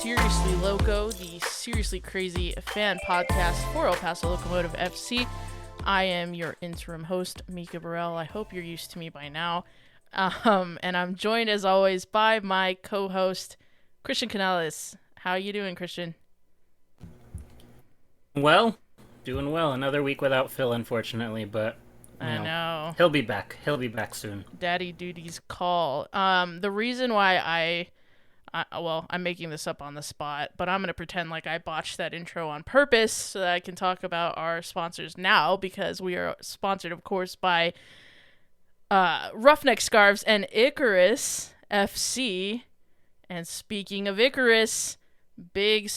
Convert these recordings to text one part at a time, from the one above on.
Seriously Loco, the Seriously Crazy fan podcast for El Paso Locomotive FC. I am your interim host, Mika Burrell. I hope you're used to me by now. And I'm joined, as always, by my co-host, Christian Canales. How you doing, Christian? Well, doing well. Another week without Phil, unfortunately, but I know. He'll be back. He'll be back soon. Daddy duties call. The reason why I'm making this up on the spot, but I'm going to pretend like I botched that intro on purpose so that I can talk about our sponsors now, because we are sponsored, of course, by Roughneck Scarves and Icarus FC. And speaking of Icarus, big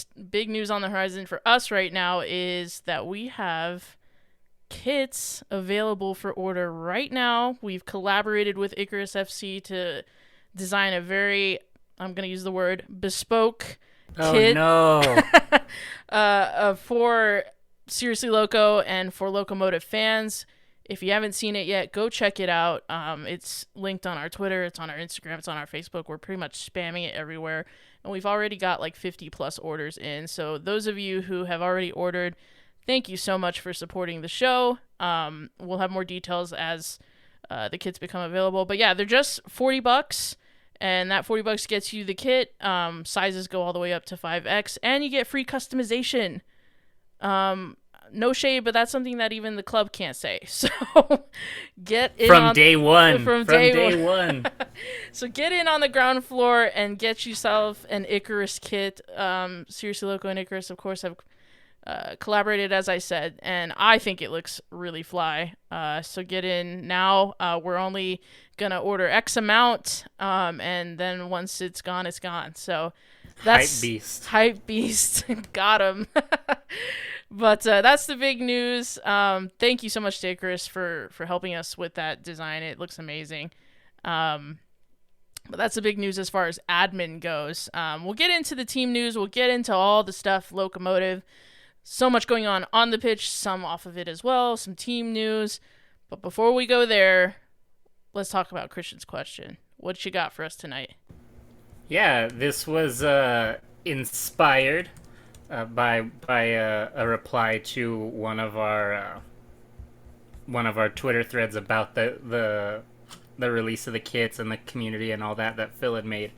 news on the horizon for us right now is that we have kits available for order right now. We've collaborated with Icarus FC to design a very, I'm going to use the word, bespoke kit. Oh, no. For Seriously Loco and for Locomotive fans. If you haven't seen it yet, go check it out. It's linked on our Twitter, it's on our Instagram, it's on our Facebook. We're pretty much spamming it everywhere. And we've already got like 50 plus orders in. So those of you who have already ordered, thank you so much for supporting the show. We'll have more details as the kits become available. But yeah, they're just $40. And that $40 gets you the kit. Sizes go all the way up to 5X. And you get free customization. No shade, but that's something that even the club can't say. So get in from day one. From day one. So get in on the ground floor and get yourself an Icarus kit. Seriously Loco and Icarus, of course, have collaborated, as I said, and I think it looks really fly. So get in now. We're only gonna order X amount, and then once it's gone, it's gone. So that's hype beast. Got him. But that's the big news. Thank you so much to Icarus for helping us with that design. It looks amazing. But that's the big news as far as admin goes. We'll get into the team news. We'll get into all the stuff, Locomotive. So much going on the pitch, some off of it as well, some team news. But before we go there, let's talk about Christian's question. What you got for us tonight? Yeah, this was inspired by a reply to one of our Twitter threads about the release of the kits and the community and all that Phil had made.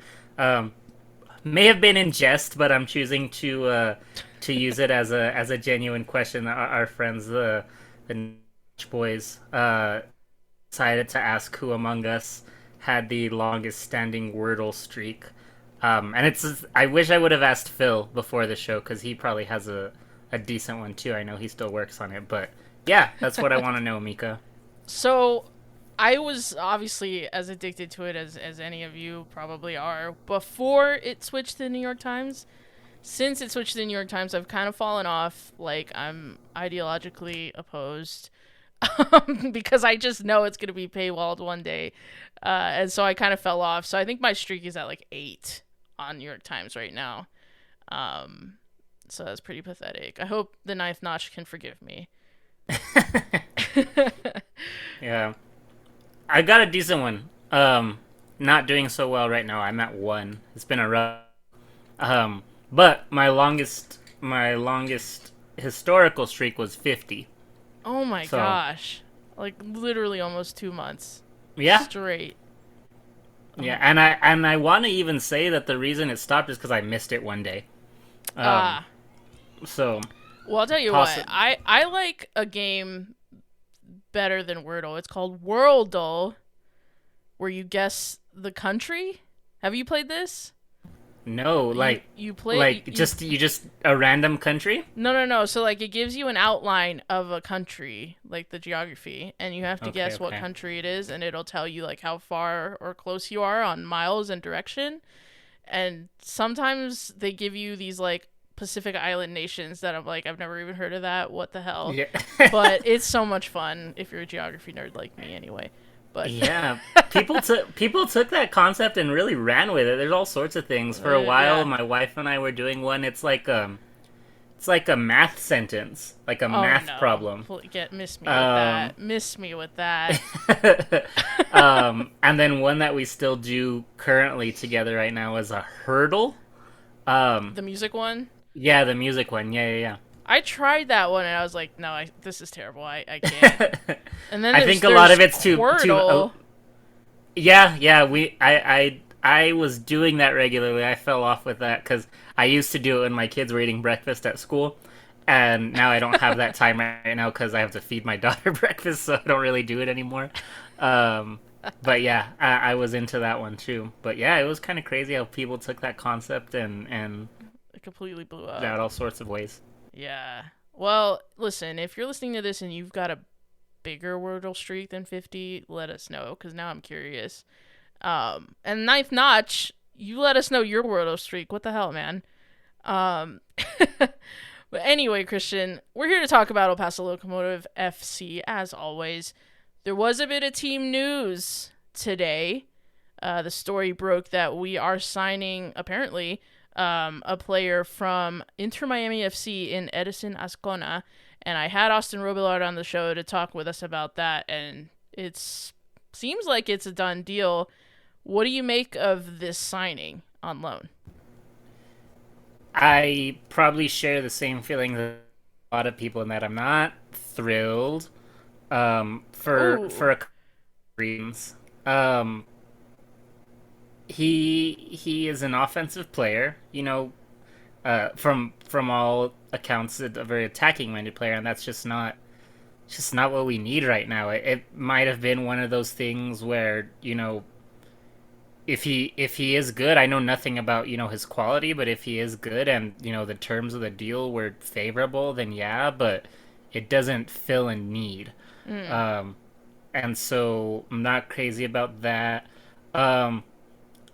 May have been in jest, but I'm choosing to use it as a genuine question. Our friends, the boys, decided to ask who among us had the longest standing Wordle streak. And I wish I would have asked Phil before the show, because he probably has a decent one too. I know he still works on it, but yeah, that's what I want to know, Mika. So I was obviously as addicted to it as any of you probably are before it switched to the New York Times. Since it switched to the New York Times, I've kind of fallen off. Like, I'm ideologically opposed because I just know it's going to be paywalled one day. And so I kind of fell off. So I think my streak is at like 8 on New York Times right now. So that's pretty pathetic. I hope the ninth notch can forgive me. Yeah. I got a decent one. Not doing so well right now. I'm at 1. It's been a rough. But my longest historical streak was 50. Oh my gosh. Like literally almost 2 months. Yeah. Straight. Yeah, and I want to even say that the reason it stopped is because I missed it one day. So. Well, I'll tell you what. I like a game better than Wordle. It's called Worldle, where you guess the country. Have you played this? No, you play like just a random country? No. So like it gives you an outline of a country, like the geography, and you have to guess what country it is, and it'll tell you like how far or close you are on miles and direction. And sometimes they give you these like Pacific Island nations that I'm like, I've never even heard of that. What the hell? Yeah. But it's so much fun if you're a geography nerd like me anyway. But yeah, people took that concept and really ran with it. There's all sorts of things. For a while, my wife and I were doing one. It's like a math sentence, like a math problem. Miss me with that. And then one that we still do currently together right now is a hurdle. The music one? Yeah, the music one. Yeah. I tried that one and I was like, no, this is terrible. I can't. And then I think a lot of it's too. Squirtle. Yeah. I was doing that regularly. I fell off with that because I used to do it when my kids were eating breakfast at school, and now I don't have that time right now because I have to feed my daughter breakfast, so I don't really do it anymore. But yeah, I was into that one too. But yeah, it was kind of crazy how people took that concept and it completely blew up. out all sorts of ways. Yeah. Well, listen, if you're listening to this and you've got a bigger Wordle streak than 50, let us know, because now I'm curious. And Ninth Notch, you let us know your Wordle streak. What the hell, man? But anyway, Christian, we're here to talk about El Paso Locomotive FC, as always. There was a bit of team news today. The story broke that we are signing, apparently, a player from Inter Miami FC in Edison Azcona, and I had Austin Robillard on the show to talk with us about that, and it seems like it's a done deal. What do you make of this signing on loan? I probably share the same feelings as a lot of people in that I'm not thrilled for a couple of reasons. He is an offensive player, from all accounts, a very attacking-minded player, and that's just not what we need right now. It might have been one of those things where, if he is good, I know nothing about, his quality, but if he is good and, the terms of the deal were favorable, then yeah, but it doesn't fill a need. And so I'm not crazy about that.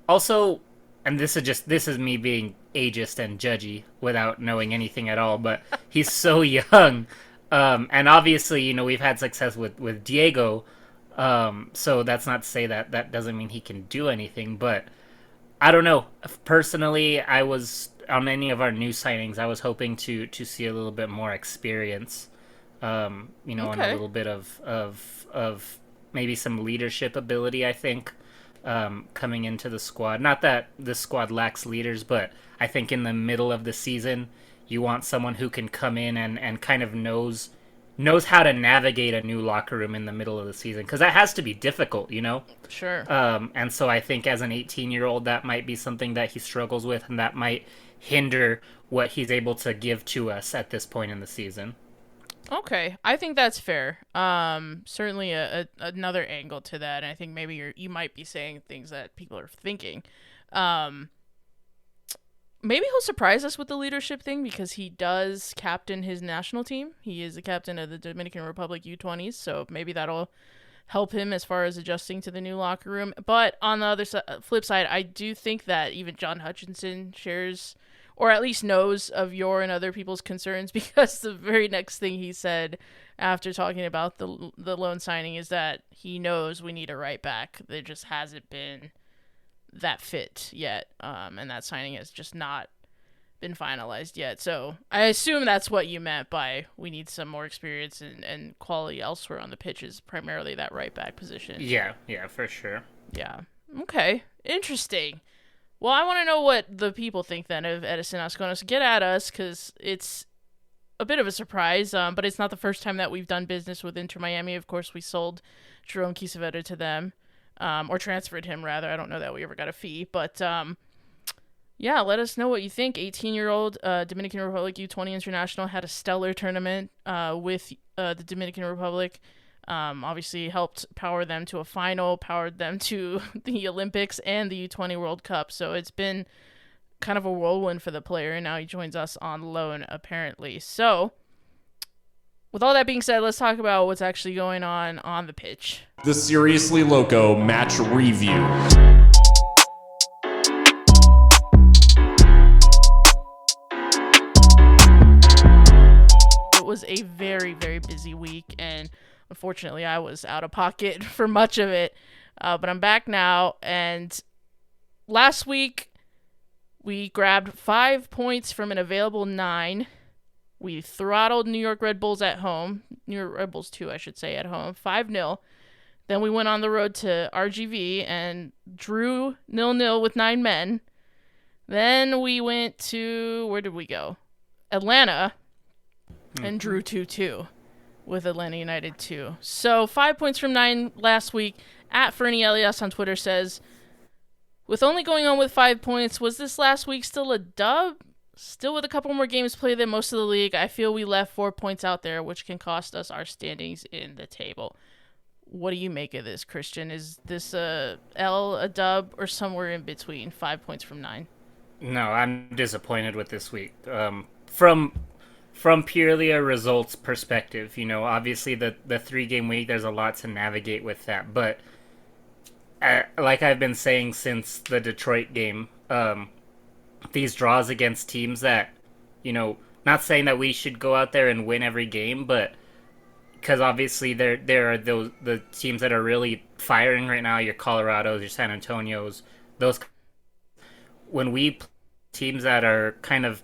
Also, and this is me being ageist and judgy without knowing anything at all, but he's so young. And obviously, we've had success with Diego. So that's not to say that doesn't mean he can do anything, but I don't know. Personally, I was on any of our new signings, I was hoping to see a little bit more experience, and a little bit of maybe some leadership ability, I think, coming into the squad. Not that the squad lacks leaders, but I think in the middle of the season, you want someone who can come in and kind of knows how to navigate a new locker room in the middle of the season, because that has to be difficult, Sure. And so I think as an 18-year-old, that might be something that he struggles with, and that might hinder what he's able to give to us at this point in the season. Okay, I think that's fair. Certainly another angle to that, and I think maybe you might be saying things that people are thinking. Maybe he'll surprise us with the leadership thing, because he does captain his national team. He is the captain of the Dominican Republic U20s, so maybe that'll help him as far as adjusting to the new locker room. But on the other flip side, I do think that even John Hutchinson shares, or at least knows of your and other people's concerns, because the very next thing he said after talking about the loan signing is that he knows we need a right back. There just hasn't been that fit yet, and that signing has just not been finalized yet. So I assume that's what you meant by we need some more experience and quality elsewhere on the pitch, is primarily that right back position. Yeah, for sure. Yeah. Okay. Interesting. Well, I want to know what the people think then of Edison Azcona. So get at us, because it's a bit of a surprise, but it's not the first time that we've done business with Inter Miami. Of course, we sold Jerome Kiesewetter to them, or transferred him, rather. I don't know that we ever got a fee, but yeah, let us know what you think. 18-year-old Dominican Republic U20 International had a stellar tournament with the Dominican Republic. Obviously helped power them to a final, powered them to the Olympics and the U20 World Cup. So it's been kind of a whirlwind for the player, and now he joins us on loan, apparently. So with all that being said, let's talk about what's actually going on the pitch. The Seriously Loco match review. It was a very, very busy week, and unfortunately, I was out of pocket for much of it, but I'm back now, and last week, we grabbed 5 points from an available 9. We throttled New York Red Bulls at home, New York Red Bulls 2, I should say, at home, 5-0. Then we went on the road to RGV and drew 0-0 with 9 men. Then we went to, where did we go? Atlanta, and drew 2-2 with Atlanta United 2. So 5 points from 9 last week. At Fernie Elias on Twitter says, with only going on with 5 points, was this last week still a dub? Still with a couple more games played than most of the league, I feel we left 4 points out there, which can cost us our standings in the table. What do you make of this, Christian? Is this a L, a dub, or somewhere in between? 5 points from 9. No, I'm disappointed with this week. From purely a results perspective, obviously the 3-game week, there's a lot to navigate with that. But like I've been saying since the Detroit game, these draws against teams that, not saying that we should go out there and win every game, but because obviously there are the teams that are really firing right now, your Colorados, your San Antonios, those. When we play teams that are kind of,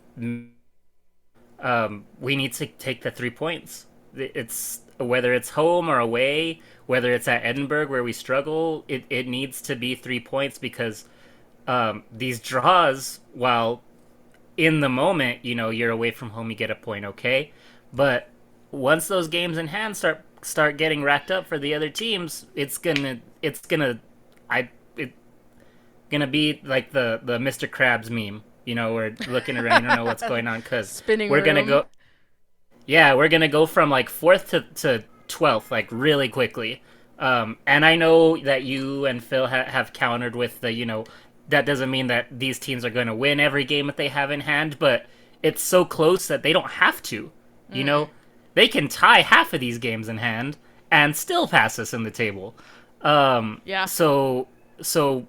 we need to take the 3 points. It's whether it's home or away, whether it's at Edinburgh where we struggle, it needs to be 3 points because these draws, while in the moment, you're away from home, you get a point, okay? But once those games in hand start getting racked up for the other teams, it's gonna be like the Mr. Krabs meme. We're looking around, you don't know what's going on because we're gonna go. Yeah, we're gonna go from like 4th to 12th like really quickly. And I know that you and Phil have countered with the that doesn't mean that these teams are going to win every game that they have in hand, but it's so close that they don't have to. They can tie half of these games in hand and still pass us in the table. Yeah. So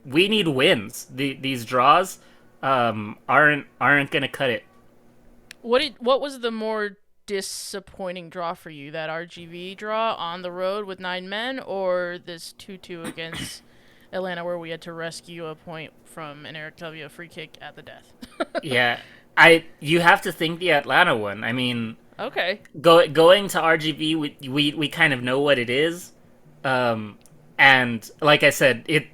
we need wins. These draws aren't going to cut it. What was the more disappointing draw for you? That RGV draw on the road with 9 men, or this 2-2 against Atlanta where we had to rescue a point from an Eric W. free kick at the death? Yeah, you have to think the Atlanta one. I mean, okay, going to RGV, we kind of know what it is, and like I said, it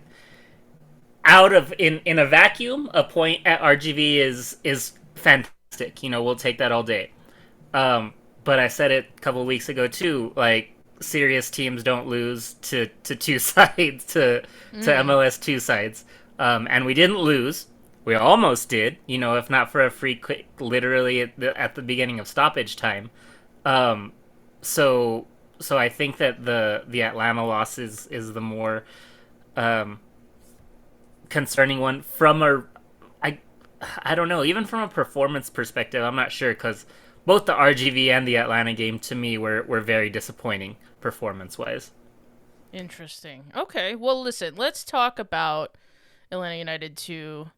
out of in a vacuum, a point at RGV is fantastic. We'll take that all day. But I said it a couple of weeks ago too. Like, serious teams don't lose to two sides to MLS 2 sides, and we didn't lose. We almost did, if not for a free kick literally at the beginning of stoppage time. So I think that the Atlanta loss is the more concerning one from I don't know, even from a performance perspective. I'm not sure because both the RGV and the Atlanta game to me were very disappointing performance-wise. Interesting. Okay, well, listen, let's talk about Atlanta United 2,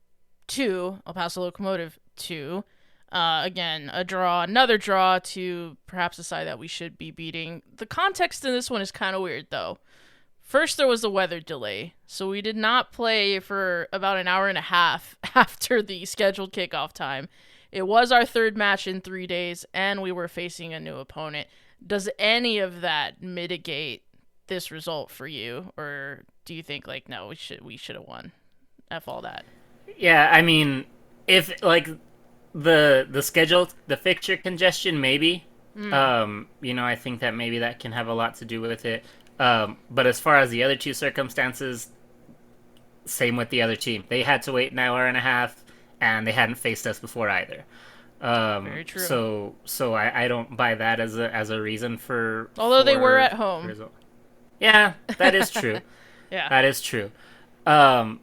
El Paso Locomotive 2. Again, another draw to perhaps a side that we should be beating. The context in this one is kind of weird, though. First, there was the weather delay, so we did not play for about an hour and a half after the scheduled kickoff time. It was our third match in 3 days, and we were facing a new opponent. Does any of that mitigate this result for you, or do you think no, we should have won? F all that. Yeah, I mean, if the schedule, the fixture congestion, maybe. I think that maybe that can have a lot to do with it. But as far as the other two circumstances, same with the other team. They had to wait an hour and a half, and they hadn't faced us before either. Very true. So I don't buy that as a reason for. Although they were at home. Yeah, that is true. Yeah, that is true. But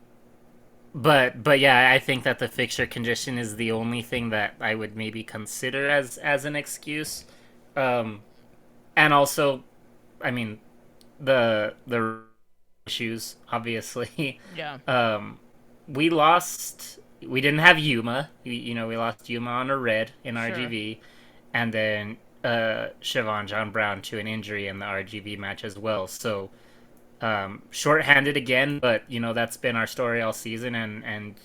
yeah, I think that the fixture congestion is the only thing that I would maybe consider as an excuse. And also, I mean, the issues, obviously. Yeah. We lost. We didn't have Yuma. We lost Yuma on a red in RGV, and then Siobhan John Brown to an injury in the RGV match as well. So shorthanded again, but that's been our story all season, and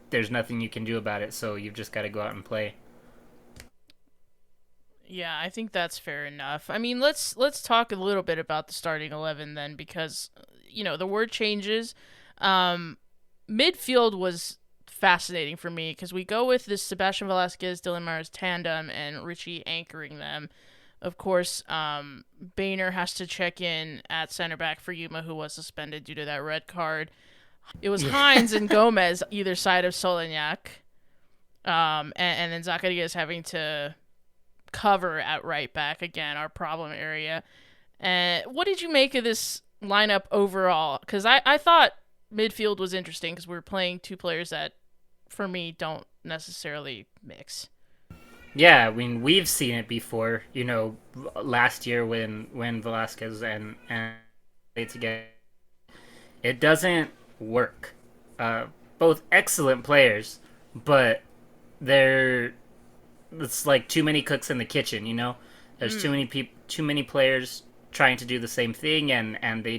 there's nothing you can do about it. So you've just got to go out and play. Yeah, I think that's fair enough. I mean, let's talk a little bit about the starting 11 then, because the word changes. Midfield was fascinating for me because we go with this Sebastian Velasquez, Dylan Myers tandem and Richie anchoring them. Of course, Boehner has to check in at center back for Yuma, who was suspended due to that red card. It was Hines and Gomez either side of Solignac, and then Zacarias having to cover at right back, again, our problem area. And what did you make of this lineup overall? Because I thought midfield was interesting because we were playing two players that, for me, don't necessarily mix. Yeah, I mean, we've seen it before. Last year when Velasquez and played together, it doesn't work. Both excellent players, but it's like too many cooks in the kitchen. There's too many players trying to do the same thing, and they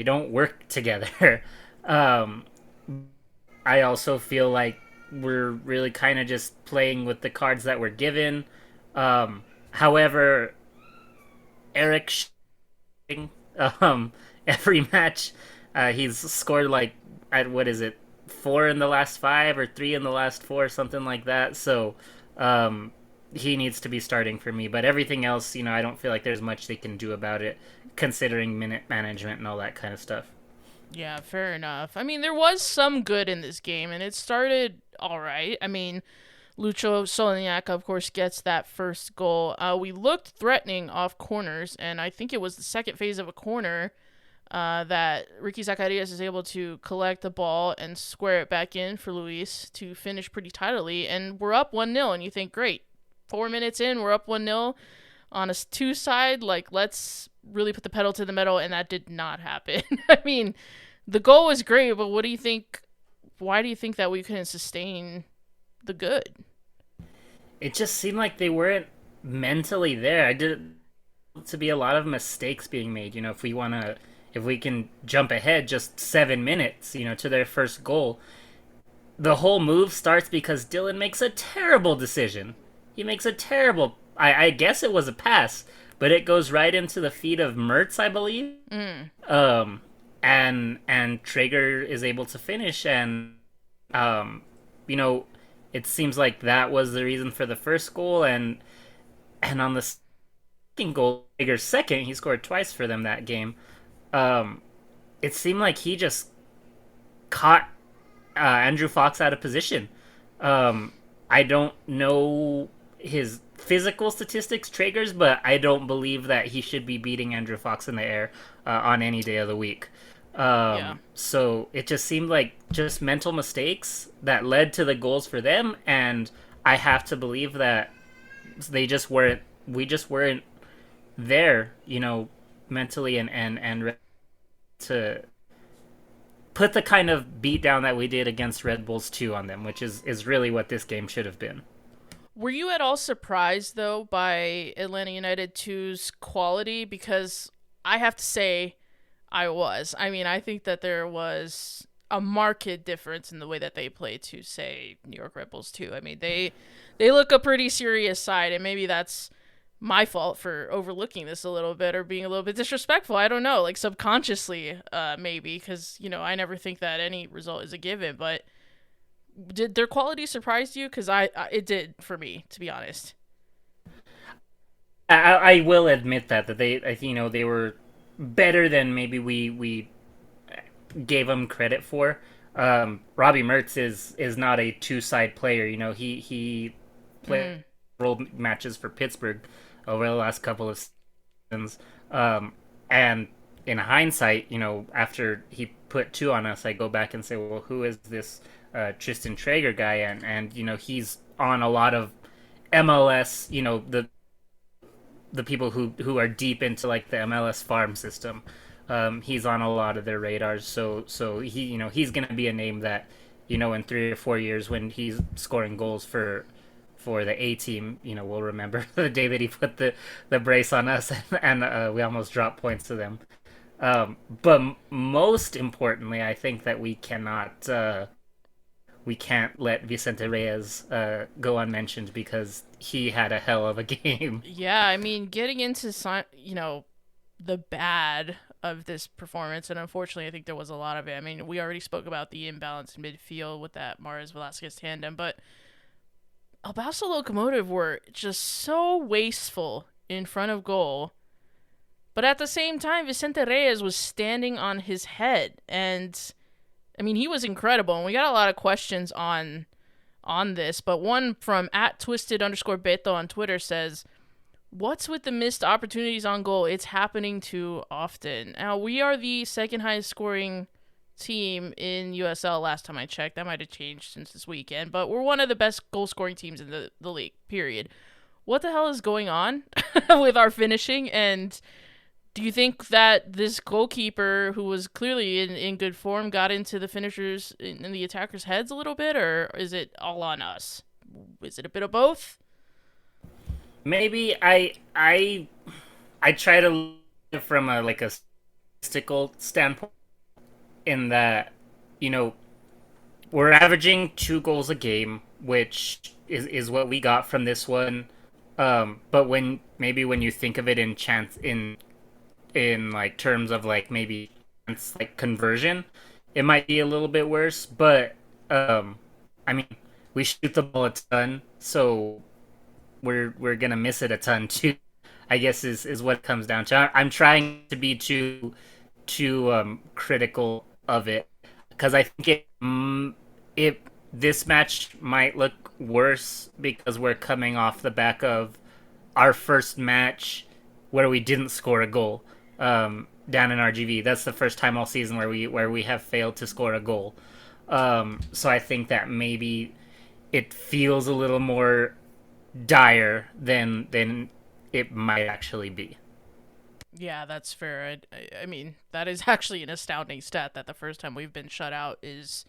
don't work together. I also feel like we're really kind of just playing with the cards that we're given. However, Eric, every match, he's scored at 4 in the last 5 or 3 in the last 4, something like that. So he needs to be starting for me. But everything else, I don't feel like there's much they can do about it, considering minute management and all that kind of stuff. Yeah, fair enough. I mean, there was some good in this game, and it started all right. I mean, Lucho Solignac, of course, gets that first goal. We looked threatening off corners, and I think it was the second phase of a corner that Ricky Zacarias is able to collect the ball and square it back in for Luis to finish pretty tidily. And we're up 1-0, and you think, great, 4 minutes in, we're up 1-0 on a 2 side. Let's really put the pedal to the metal, and that did not happen. I mean, the goal was great, but what do you think? Why do you think that we couldn't sustain the good? It just seemed like they weren't mentally there. I did to be a lot of mistakes being made. If we can jump ahead just 7 minutes, to their first goal, the whole move starts because Dylan makes a terrible decision. He makes a terrible, I guess it was a pass, but it goes right into the feet of Mertz, I believe. And Traeger is able to finish, and it seems like that was the reason for the first goal, and on the second goal, Traeger's second, he scored twice for them that game. It seemed like he just caught Andrew Fox out of position. I don't know his physical statistics, Traeger's, but I don't believe that he should be beating Andrew Fox in the air on any day of the week. So it just seemed like just mental mistakes that led to the goals for them, and I have to believe that we just weren't there, mentally and to put the kind of beat down that we did against Red Bulls 2 on them, which is really what this game should have been. Were you at all surprised, though, by Atlanta United 2's quality? Because I have to say I was. I mean, I think that there was a marked difference in the way that they play to, say, New York Red Bulls 2. I mean, they look a pretty serious side, and maybe that's my fault for overlooking this a little bit or being a little bit disrespectful. I don't know, subconsciously, maybe, because, I never think that any result is a given, but did their quality surprise you? Because it did for me, to be honest. I will admit that they were better than maybe we gave them credit for. Robbie Mertz is not a 2-side player. He played role matches for Pittsburgh over the last couple of seasons. And in hindsight, after he put 2 on us, I go back and say, well, who is this Tristan Traeger guy? And he's on a lot of MLS, the people who are deep into the MLS farm system. He's on a lot of their radars. So he, he's going to be a name that, in 3 or 4 years when he's scoring goals for the A team, we'll remember the day that he put the brace on us and we almost dropped points to them. But most importantly, I think that we can't let Vicente Reyes go unmentioned because he had a hell of a game. Yeah, I mean, getting into the bad of this performance, and unfortunately I think there was a lot of it. I mean, we already spoke about the imbalance in midfield with that Mahrez-Velasquez tandem, but El Paso Locomotive were just so wasteful in front of goal. But at the same time, Vicente Reyes was standing on his head, and I mean, he was incredible, and we got a lot of questions on this, but one from @twisted_beto on Twitter says, "What's with the missed opportunities on goal? It's happening too often." Now, we are the second highest scoring team in USL last time I checked. That might have changed since this weekend, but we're one of the best goal scoring teams in the league, period. What the hell is going on with our finishing? And do you think that this goalkeeper, who was clearly in good form, got into the finishers in the attackers' heads a little bit, or is it all on us? Is it a bit of both? Maybe I try to look from a statistical standpoint, in that, we're averaging 2 goals a game, which is what we got from this one. But when you think of it in chance in like terms of like maybe like conversion, it might be a little bit worse. But I mean, we shoot the ball a ton, so we're gonna miss it a ton too, I guess is what it comes down to. I'm trying to be too critical of it, because I think this match might look worse because we're coming off the back of our first match where we didn't score a goal down in RGV. That's the first time all season where we have failed to score a goal. So I think that maybe it feels a little more dire than it might actually be. Yeah, that's fair. I mean, that is actually an astounding stat that the first time we've been shut out is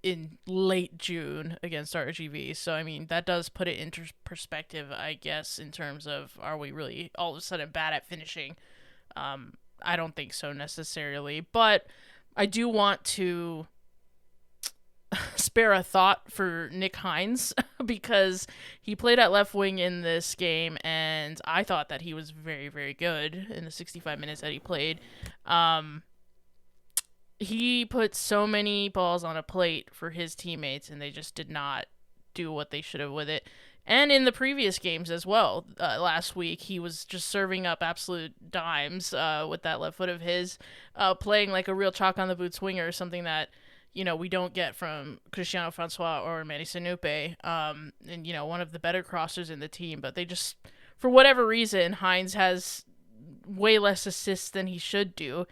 in late June against RGV. So, I mean, that does put it into perspective, I guess, in terms of, are we really all of a sudden bad at finishing? I don't think so necessarily, but I do want to spare a thought for Nick Hines because he played at left wing in this game, and I thought that he was very, very good in the 65 minutes that he played. He put so many balls on a plate for his teammates, and they just did not do what they should have with it. And in the previous games as well, last week, he was just serving up absolute dimes with that left foot of his, playing like a real chalk-on-the-boot swinger, something that we don't get from Cristiano Francois or Manny Sinupe, and, one of the better crossers in the team. But they just, for whatever reason, Hines has way less assists than he should do.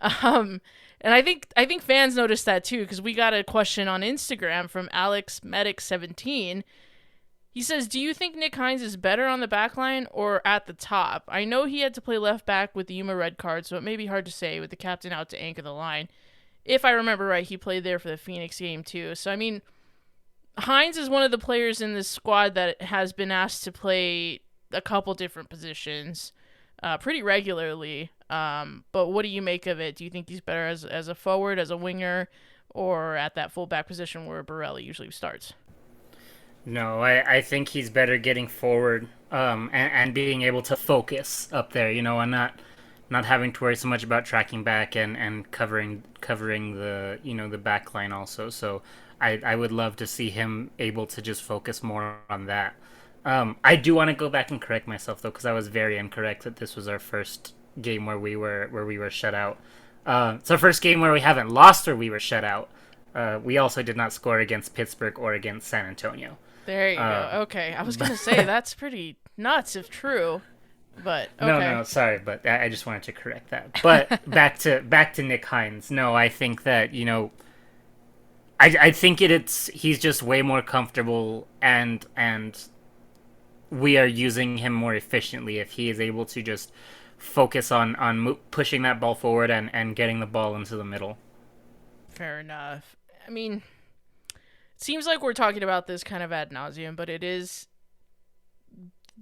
And I think fans noticed that too, because we got a question on Instagram from AlexMedic17. He says, "Do you think Nick Hines is better on the back line or at the top? I know he had to play left back with the Yuma red card, so it may be hard to say with the captain out to anchor the line. If I remember right, he played there for the Phoenix game too." So, I mean, Hines is one of the players in this squad that has been asked to play a couple different positions pretty regularly. But what do you make of it? Do you think he's better as a forward, as a winger, or at that fullback position where Borelli usually starts? No, I think he's better getting forward and being able to focus up there, and not having to worry so much about tracking back and covering the the back line also. So I would love to see him able to just focus more on that. I do want to go back and correct myself though, because I was very incorrect that this was our first game where we were shut out. It's our first game where we haven't lost or we were shut out. We also did not score against Pittsburgh or against San Antonio. There you go. Okay, I was gonna say that's pretty nuts if true. But okay. No, sorry, but I just wanted to correct that. But back to Nick Hines. No, I think that I think he's just way more comfortable, and we are using him more efficiently if he is able to just focus on pushing that ball forward and getting the ball into the middle. Fair enough. I mean, it seems like we're talking about this kind of ad nauseum, but it is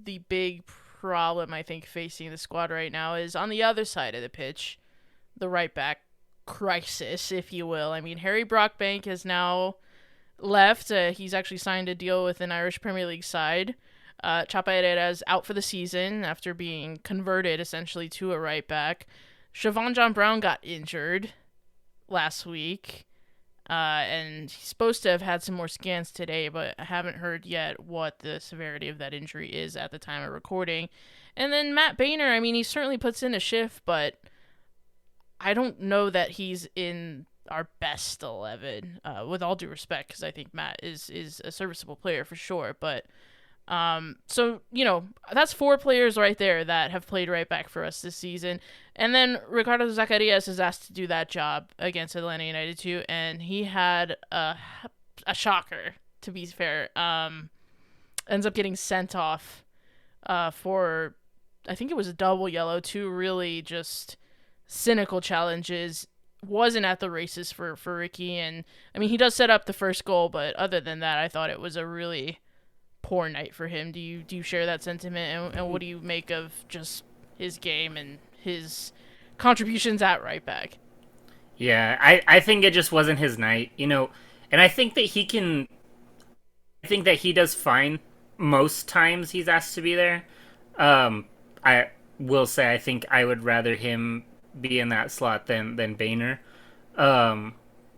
the big problem I think facing the squad right now is on the other side of the pitch, the right back crisis, if you will. I mean, Harry Brockbank has now left. He's actually signed a deal with an Irish Premier League side. Chapa Herrera is out for the season after being converted essentially to a right back. Siobhan John Brown got injured last week. And he's supposed to have had some more scans today, but I haven't heard yet what the severity of that injury is at the time of recording. And then Matt Boehner, I mean, he certainly puts in a shift, but I don't know that he's in our best 11, with all due respect, because I think Matt is a serviceable player for sure. But so, that's 4 players right there that have played right back for us this season. And then Ricardo Zacarias is asked to do that job against Atlanta United too, and he had a shocker, to be fair. Ends up getting sent off for, I think it was a double yellow, 2 really just cynical challenges. Wasn't at the races for Ricky, and I mean, he does set up the first goal, but other than that, I thought it was a really poor night for him. Do you share that sentiment, and what do you make of just his game and his contributions at right back? Yeah, I think it just wasn't his night, and I think that he does fine most times he's asked to be there. I will say I think I would rather him be in that slot than Boehner.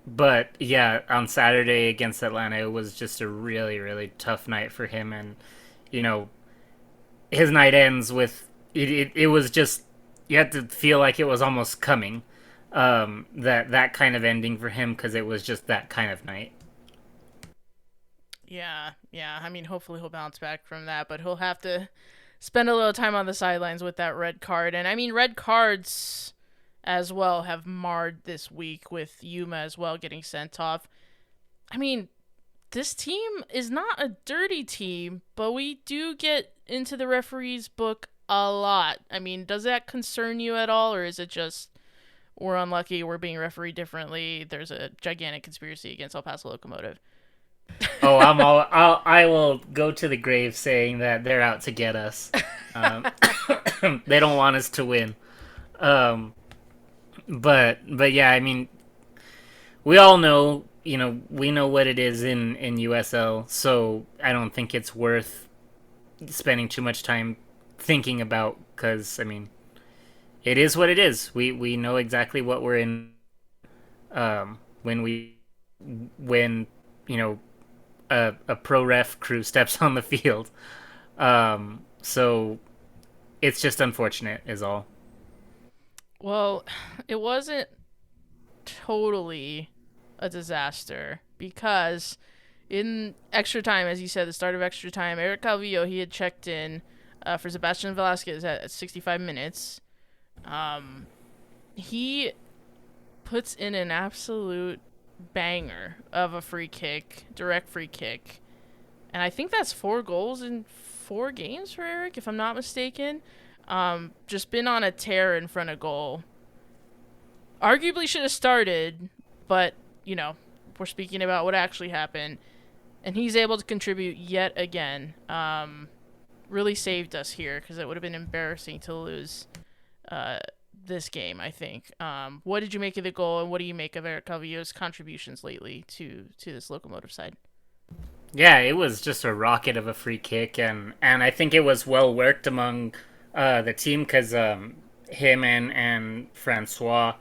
But yeah, on Saturday against Atlanta, it was just a really, really tough night for him. And, his night ends with, it was just, you had to feel like it was almost coming, that kind of ending for him, because it was just that kind of night. Yeah. I mean, hopefully he'll bounce back from that, but he'll have to spend a little time on the sidelines with that red card. And I mean, red cards as well have marred this week, with Yuma as well getting sent off. I mean, this team is not a dirty team, but we do get into the referee's book a lot. I mean, does that concern you at all, or is it just we're unlucky, we're being refereed differently, there's a gigantic conspiracy against El Paso Locomotive? Oh, I will go to the grave saying that they're out to get us. They don't want us to win. But yeah, I mean, we all know, we know what it is in USL, so I don't think it's worth spending too much time thinking about, because, I mean, it is what it is. We know exactly what we're in when a pro ref crew steps on the field. So it's just unfortunate is all. Well, it wasn't totally a disaster, because in extra time, as you said, the start of extra time, Eric Calvillo, he had checked in for Sebastian Velasquez at 65 minutes. He puts in an absolute banger of a free kick, direct free kick. And I think that's 4 goals in 4 games for Eric, if I'm not mistaken. Just been on a tear in front of goal. Arguably should have started, but, we're speaking about what actually happened. And he's able to contribute yet again. Really saved us here, because it would have been embarrassing to lose this game, I think. What did you make of the goal, and what do you make of Eric Calvillo's contributions lately to this Locomotive side? Yeah, it was just a rocket of a free kick, and I think it was well worked among the team, because him and Francois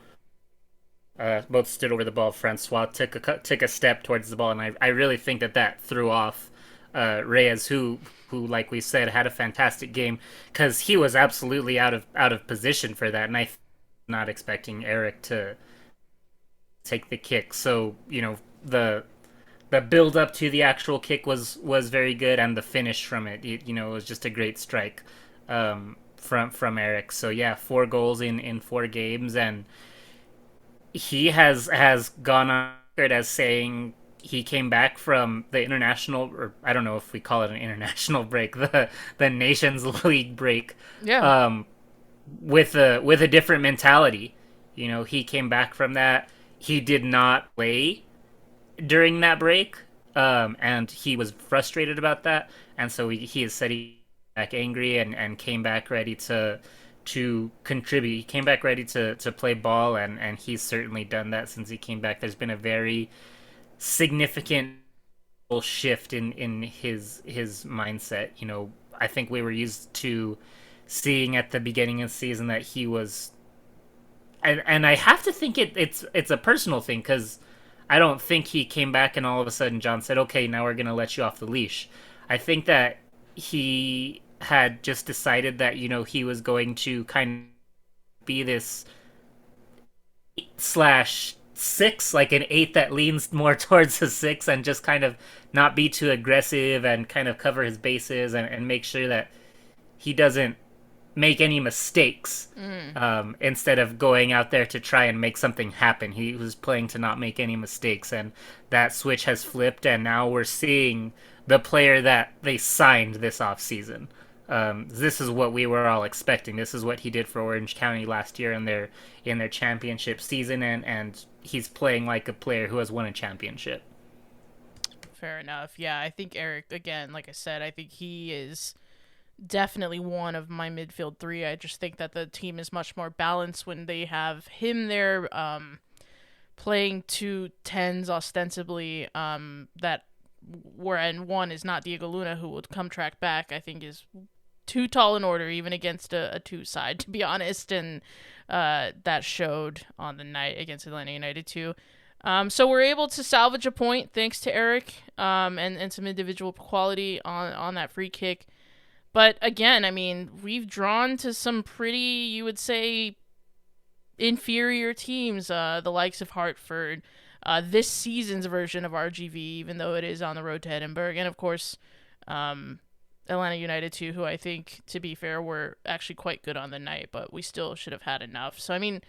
both stood over the ball. Francois took a step towards the ball, and I really think that threw off Reyes, who like we said had a fantastic game, because he was absolutely out of position for that, and I'm not expecting Eric to take the kick. So the build up to the actual kick was very good, and the finish from it, it was just a great strike from Eric. So yeah, 4 goals in 4 games, and he has gone on record as saying he came back from the international, or I don't know if we call it an international break, the Nations League break, with a different mentality. He came back from that. He did not play during that break, and he was frustrated about that, and so he has said he back angry and came back ready to contribute. He came back ready to play ball, and he's certainly done that since he came back. There's been a very significant shift in his mindset. I think we were used to seeing at the beginning of the season that he was and I have to think it's a personal thing, because I don't think he came back and all of a sudden John said, okay, now we're going to let you off the leash. I think that he had just decided that, he was going to kind of be this /6, like an 8 that leans more towards a 6, and just kind of not be too aggressive and kind of cover his bases and make sure that he doesn't make any mistakes, instead of going out there to try and make something happen. He was playing to not make any mistakes, and that switch has flipped, and now we're seeing the player that they signed this offseason. This is what we were all expecting. This is what he did for Orange County last year in their championship season, and he's playing like a player who has won a championship. Fair enough. Yeah, I think Eric, again, like I said, I think he is definitely one of my midfield three. I just think that the team is much more balanced when they have him there, playing 2 10s ostensibly, that wherein one is not Diego Luna, who would come track back, I think is too tall in order, even against a 2 side, to be honest, and that showed on the night against Atlanta United too. So we're able to salvage a point thanks to Eric, and some individual quality on that free kick. But again, I mean, we've drawn to some pretty, you would say, inferior teams, the likes of Hartford, this season's version of RGV, even though it is on the road to Edinburgh, and of course, Atlanta United too, who I think, to be fair, were actually quite good on the night, but we still should have had enough. So, I mean,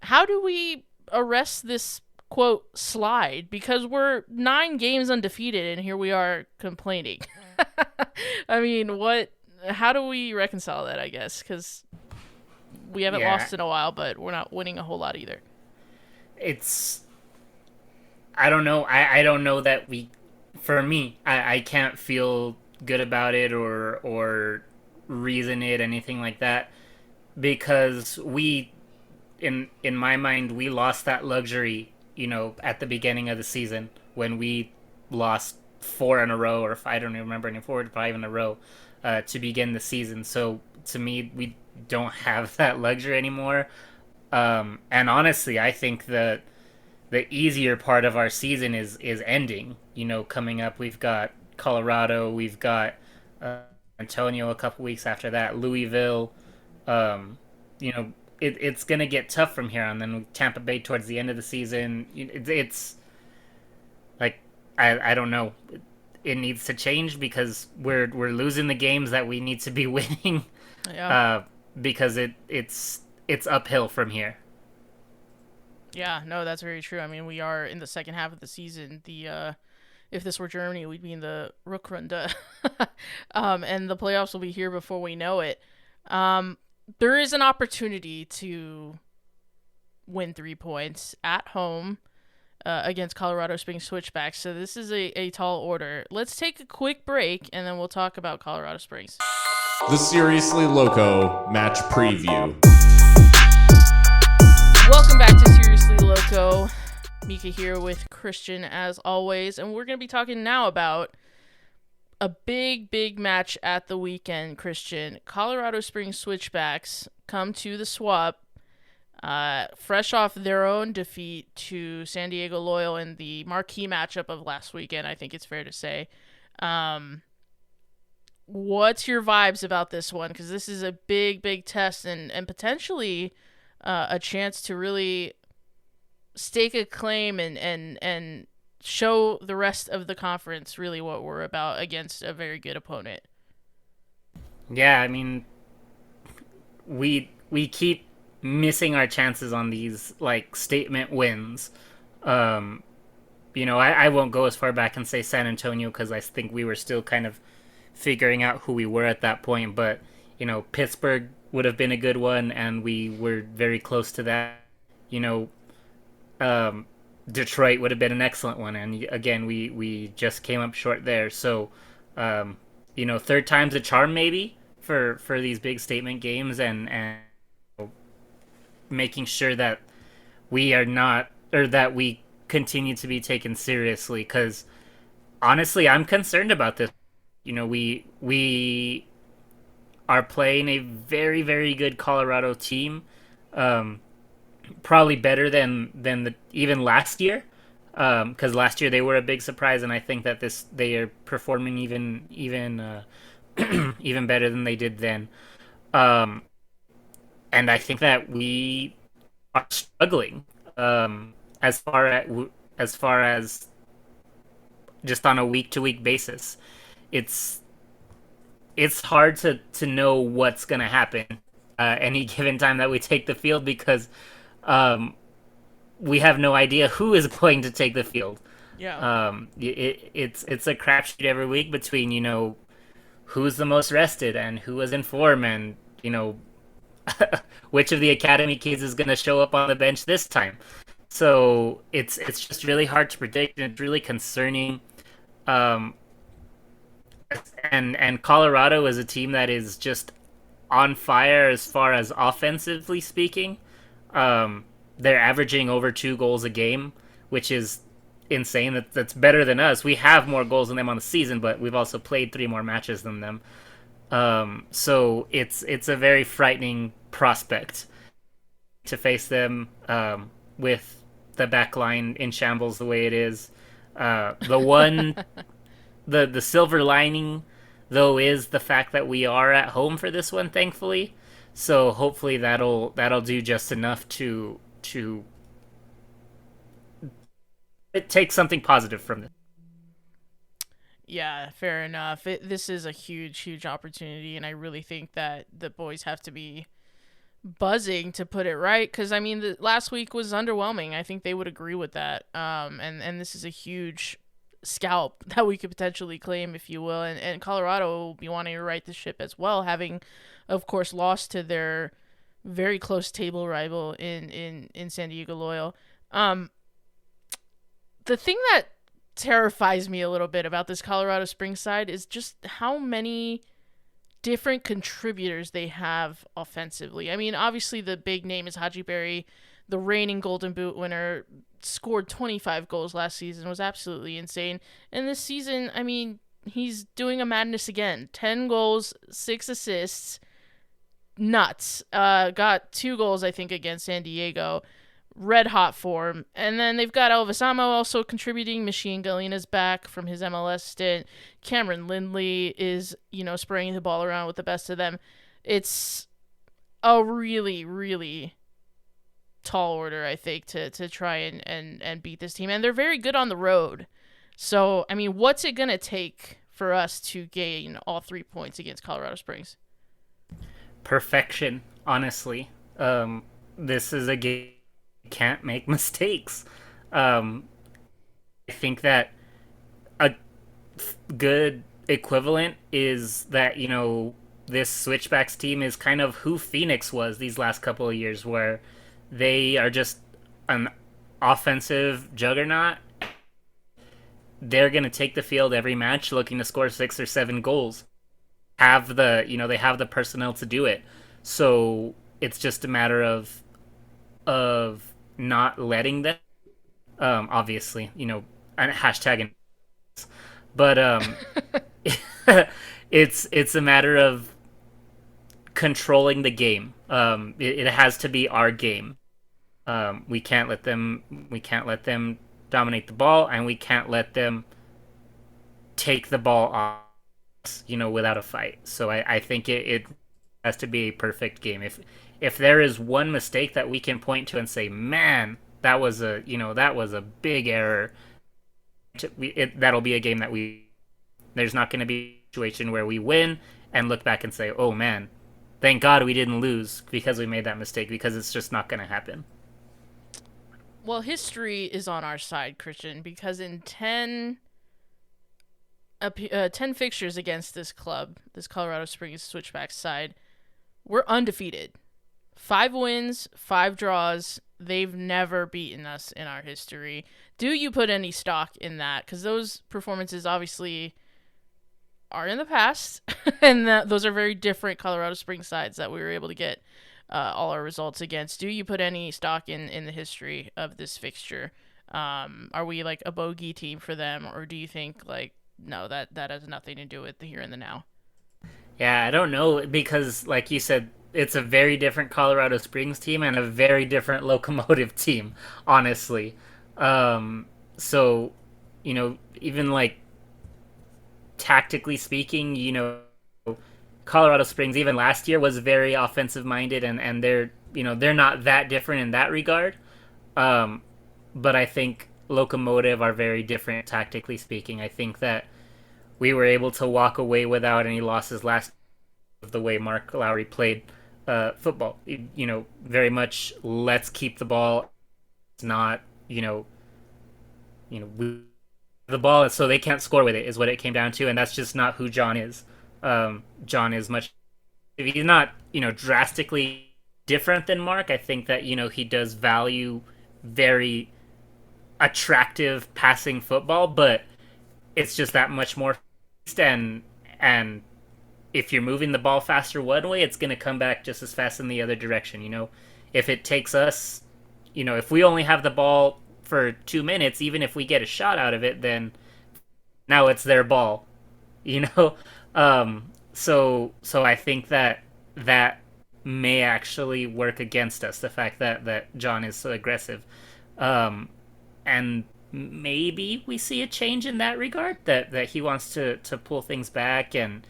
how do we arrest this, quote, slide? Because we're 9 games undefeated, and here we are complaining. I mean, how do we reconcile that, I guess? Because we haven't lost in a while, but we're not winning a whole lot either. I don't know. I don't know that for me, I can't feel good about it or reason it, anything like that, because in my mind, we lost that luxury, at the beginning of the season when we lost 4 in a row, or I don't even remember, 4 or 5 in a row, to begin the season. So to me, we don't have that luxury anymore. And honestly, I think that the easier part of our season is ending. Coming up, we've got Colorado, we've got Antonio a couple weeks after that, Louisville. It's gonna get tough from here on. Then Tampa Bay towards the end of the season. It's like, I don't know. It needs to change, because we're losing the games that we need to be winning. Yeah. Because it's uphill from here. Yeah, no, that's very true. I mean, we are in the second half of the season. If this were Germany, we'd be in the Rückrunde. And the playoffs will be here before we know it. There is an opportunity to win 3 points at home against Colorado Springs Switchbacks. So this is a tall order. Let's take a quick break, and then we'll talk about Colorado Springs. The Seriously Loco Match Preview. Welcome back to Seriously Loco. Mika here with Christian, as always, and we're going to be talking now about a big match at the weekend, Christian. Colorado Springs Switchbacks come to the swap, fresh off their own defeat to San Diego Loyal in the marquee matchup of last weekend, I think it's fair to say. What's your vibes about this one? Because this is a big test and potentially a chance to really stake a claim and show the rest of the conference really what we're about against a very good opponent. Yeah, I mean, we keep missing our chances on these statement wins. I won't go as far back and say San Antonio, because I think we were still kind of figuring out who we were at that point. But Pittsburgh would have been a good one, and we were very close to that. Detroit would have been an excellent one, and again, we just came up short there. So, third time's a charm maybe for these big statement games, and making sure that we are not, or that we continue to be taken seriously. Because honestly, I'm concerned about this. We are playing a very good Colorado team. probably better than even last year, because last year they were a big surprise, and I think that they are performing even even better than they did then. Um, and I think that we are struggling, as far as just on a week to week basis. It's it's hard to know what's gonna happen any given time that we take the field, because um, we have no idea who is going to take the field. Yeah. It's a crapshoot every week between who's the most rested and who was in form, and which of the academy kids is going to show up on the bench this time. So it's just really hard to predict, and it's really concerning. Um, and Colorado is a team that is just on fire as far as offensively speaking. They're averaging over 2 goals a game, which is insane. That's better than us. We have more goals than them on the season, but we've also played 3 more matches than them. So it's a very frightening prospect to face them, with the back line in shambles the way it is. The silver lining though is the fact that we are at home for this one, thankfully. So hopefully that'll do just enough to take something positive from this. Yeah, fair enough. This is a huge opportunity, and I really think that the boys have to be buzzing, to put it right, because I mean, the last week was underwhelming. I think they would agree with that. And this is a huge scalp that we could potentially claim, if you will, and Colorado will be wanting to right the ship as well, having, of course, lost to their very close table rival in San Diego Loyal. The thing that terrifies me a little bit about this Colorado Springs side is just how many different contributors they have offensively. I mean, obviously the big name is Haji Berry, the reigning Golden Boot winner, scored 25 goals last season, was absolutely insane. And this season, I mean, he's doing a madness again. 10 goals, 6 assists, nuts. Got 2 goals, I think, against San Diego. Red hot form. And then they've got Elvis Amo also contributing. Machine Galina's back from his MLS stint. Cameron Lindley is, spraying the ball around with the best of them. It's a really tall order, I think, to try and beat this team. And they're very good on the road. So, I mean, what's it going to take for us to gain all 3 points against Colorado Springs? Perfection, honestly. This is a game can't make mistakes. I think that a good equivalent is that this Switchbacks team is kind of who Phoenix was these last couple of years, where they are just an offensive juggernaut. They're going to take the field every match looking to score 6 or 7 goals. They have the personnel to do it. So it's just a matter of not letting them, obviously, hashtag, but it's a matter of controlling the game. It has to be our game. We can't let them dominate the ball, and we can't let them take the ball off, without a fight. So I think it has to be a perfect game. If there is one mistake that we can point to and say, man, that was a big error, that'll be a game that there's not going to be a situation where we win and look back and say, oh man, thank God we didn't lose because we made that mistake, because it's just not going to happen. Well, history is on our side, Christian, because in 10 fixtures against this club, this Colorado Springs Switchbacks side, we're undefeated. 5 wins, 5 draws. They've never beaten us in our history. Do you put any stock in that? Because those performances obviously are in the past, and those are very different Colorado Springs sides that we were able to get all our results against. Do you put any stock in the history of this fixture? Are we like a bogey team for them, or do you think no, that has nothing to do with the here and the now? Yeah, I don't know, because like you said, it's a very different Colorado Springs team and a very different Locomotive team, honestly. So, even like tactically speaking, Colorado Springs even last year was very offensive minded, and they're not that different in that regard. But I think Locomotive are very different tactically speaking. I think that we were able to walk away without any losses last of the way Mark Lowry played football. Very much let's keep the ball. It's not the ball so they can't score with it is what it came down to, and that's just not who John is. John is much. He's not drastically different than Mark. I think that he does value very attractive passing football, but it's just that much more and if you're moving the ball faster one way, it's going to come back just as fast in the other direction. If it takes us, if we only have the ball for 2 minutes, even if we get a shot out of it, then now it's their ball. So I think that may actually work against us, the fact that John is so aggressive. And maybe we see a change in that regard, that he wants to pull things back and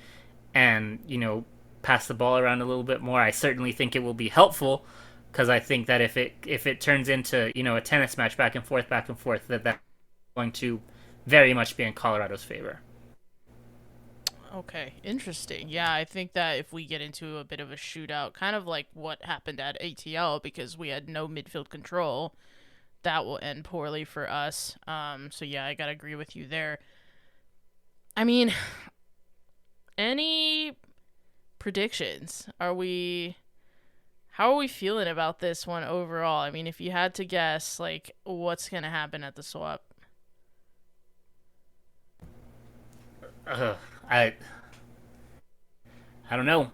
pass the ball around a little bit more. I certainly think it will be helpful, because I think that if it turns into a tennis match back and forth, that's going to very much be in Colorado's favor. Okay, interesting. Yeah, I think that if we get into a bit of a shootout, kind of like what happened at ATL, because we had no midfield control, that will end poorly for us. So yeah, I gotta agree with you there. I mean, any predictions? How are we feeling about this one overall? I mean, if you had to guess, like, what's gonna happen at the swap? I don't know.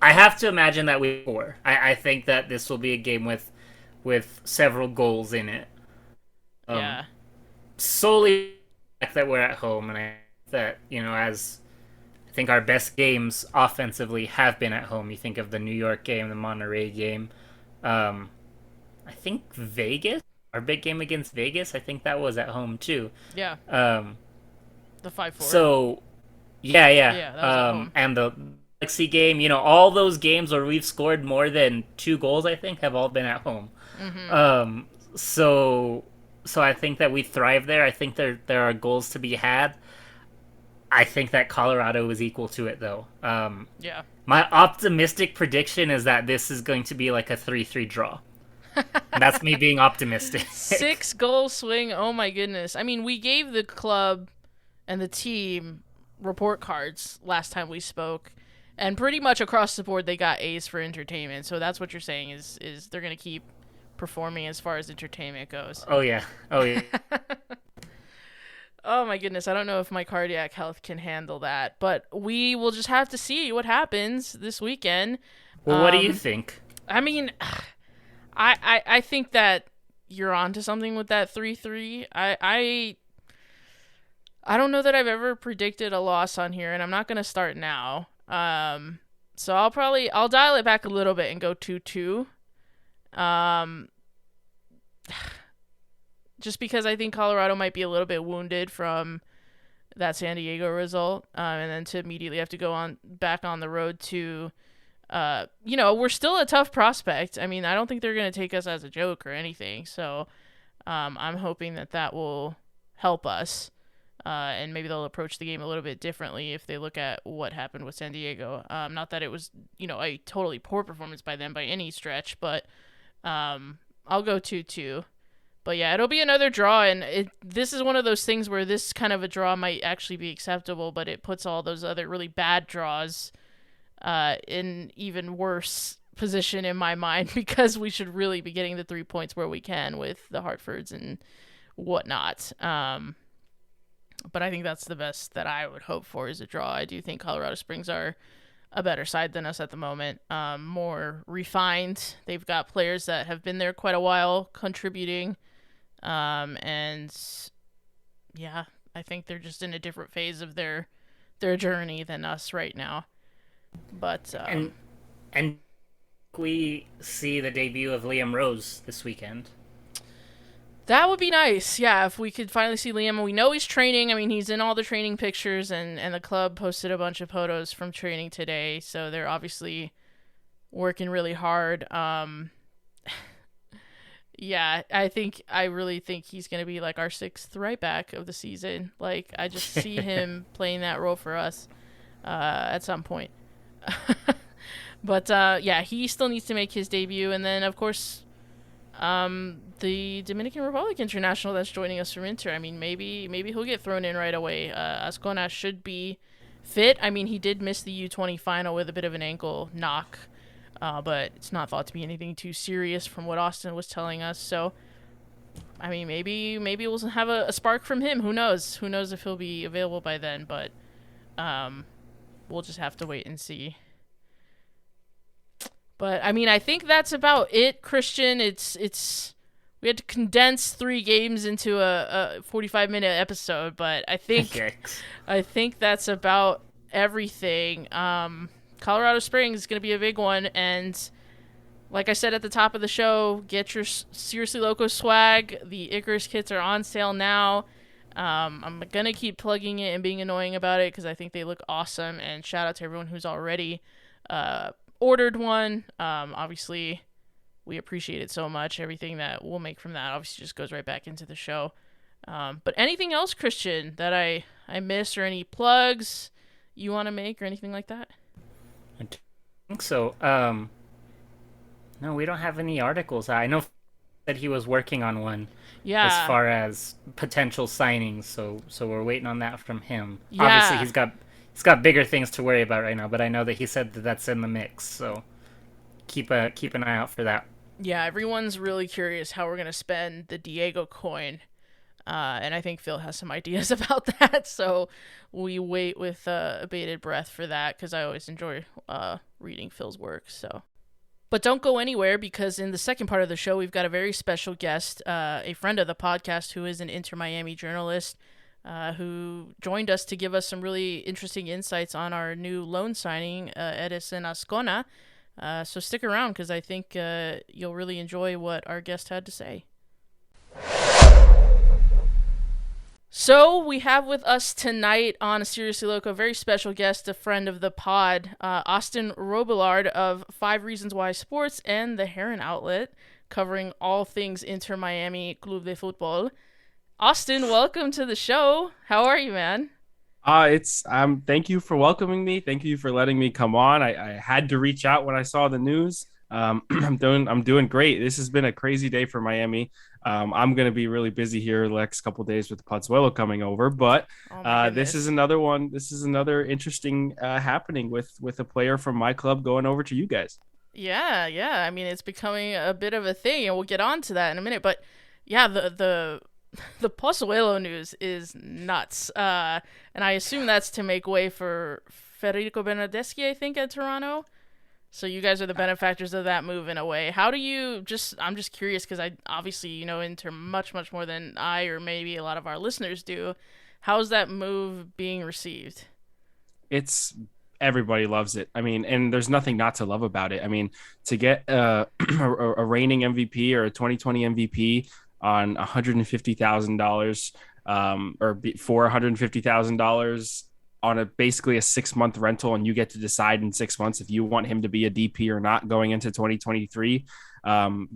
I have to imagine that we score. I think that this will be a game with several goals in it. Yeah. Solely the fact that we're at home, and I think that as I think our best games offensively have been at home. You think of the New York game, the Monterey game. I think Vegas. Our big game against Vegas, I think that was at home too. Yeah. The 5-4. So, yeah. Yeah, that was at home. And the Galaxy game, all those games where we've scored more than 2 goals, I think, have all been at home. Mm-hmm. So I think that we thrive there. I think there are goals to be had. I think that Colorado is equal to it, though. Yeah. My optimistic prediction is that this is going to be like a 3-3 draw. That's me being optimistic. 6-goal swing. Oh my goodness. I mean, we gave the club and the team report cards last time we spoke, and pretty much across the board they got A's for entertainment. So that's what you're saying is they're going to keep performing as far as entertainment goes. Oh yeah. Oh my goodness. I don't know if my cardiac health can handle that, but we will just have to see what happens this weekend. Well, what do you think? I mean, I think that you're onto something with that 3-3. I don't know that I've ever predicted a loss on here, and I'm not going to start now. So I'll dial it back a little bit and go 2-2. Just because I think Colorado might be a little bit wounded from that San Diego result, and then to immediately have to go back on the road to we're still a tough prospect. I mean, I don't think they're going to take us as a joke or anything. So I'm hoping that will help us. And maybe they'll approach the game a little bit differently if they look at what happened with San Diego. Not that it was, a totally poor performance by them by any stretch, but I'll go 2-2. But yeah, it'll be another draw, and this is one of those things where this kind of a draw might actually be acceptable, but it puts all those other really bad draws in even worse position in my mind, because we should really be getting the 3 points where we can with the Hartfords and whatnot. But I think that's the best that I would hope for is a draw. I do think Colorado Springs are a better side than us at the moment, more refined. They've got players that have been there quite a while contributing, and yeah, I think they're just in a different phase of their their journey than us right now. But and we see the debut of Liam Rose this weekend. That would be nice, yeah, if we could finally see Liam. We know he's training. I mean, he's in all the training pictures, and the club posted a bunch of photos from training today, so they're obviously working really hard. Yeah, I really think he's going to be like our sixth right back of the season. Like, I just see him playing that role for us at some point. But, yeah, he still needs to make his debut, and then, of course, the Dominican Republic international that's joining us from Inter. I mean, maybe he'll get thrown in right away. Azcona should be fit. I mean, he did miss the U20 final with a bit of an ankle knock, but it's not thought to be anything too serious from what Austin was telling us. So, I mean, maybe we'll have a spark from him. Who knows? Who knows if he'll be available by then? But we'll just have to wait and see. But I mean, I think that's about it, Christian. It's we had to condense 3 games into a 45-minute episode, but I think that's about everything. Colorado Springs is going to be a big one, and like I said at the top of the show, get your Seriously Loco swag. The Icarus kits are on sale now. I'm going to keep plugging it and being annoying about it because I think they look awesome, and shout out to everyone who's already ordered one. Obviously, we appreciate it so much. Everything that we'll make from that obviously just goes right back into the show. But anything else, Christian, that I missed, or any plugs you want to make or anything like that? I think so. No, we don't have any articles. I know that he was working on one. Yeah. As far as potential signings, so we're waiting on that from him. Yeah. Obviously, he's got bigger things to worry about right now, but I know that he said that that's in the mix, so keep an eye out for that. Yeah, everyone's really curious how we're going to spend the Diego coin, and I think Phil has some ideas about that, so we wait with bated breath for that, because I always enjoy reading Phil's work, so. But don't go anywhere, because in the second part of the show, we've got a very special guest, a friend of the podcast who is an Inter Miami journalist, who joined us to give us some really interesting insights on our new loan signing, Edison Azcona. So stick around, because I think you'll really enjoy what our guest had to say. So we have with us tonight on Seriously Loco a very special guest, a friend of the pod, Austin Robillard of 5 Reasons Why Sports and the Heron Outlet, covering all things Inter Miami Club de Futbol. Austin, welcome to the show. How are you, man? Thank you for welcoming me. Thank you for letting me come on. I had to reach out when I saw the news. I'm doing great. This has been a crazy day for Miami. I'm going to be really busy here the next couple of days with Pozzuelo coming over, but this is another one. This is another interesting happening with a player from my club going over to you guys. Yeah. I mean, it's becoming a bit of a thing, and we'll get on to that in a minute. But yeah, the Pozzuelo news is nuts, and I assume that's to make way for Federico Bernardeschi, I think, at Toronto. So you guys are the benefactors of that move in a way. How do you I'm just curious, because I obviously, Inter much, much more than I or maybe a lot of our listeners do. How's that move being received? Everybody loves it. I mean, and there's nothing not to love about it. I mean, to get a reigning MVP or a 2020 MVP on $150,000 or for $150,000 on basically a 6-month rental, and you get to decide in 6 months if you want him to be a DP or not going into 2023.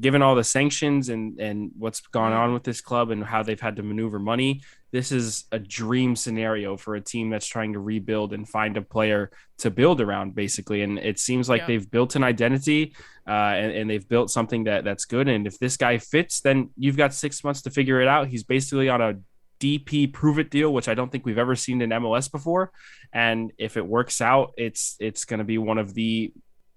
Given all the sanctions and what's gone on with this club and how they've had to maneuver money, this is a dream scenario for a team that's trying to rebuild and find a player to build around, basically. And it seems like they've built an identity and they've built something that's good. And if this guy fits, then you've got 6 months to figure it out. He's basically on a DP prove it deal, which I don't think we've ever seen in MLS before. And if it works out, it's going to be one of the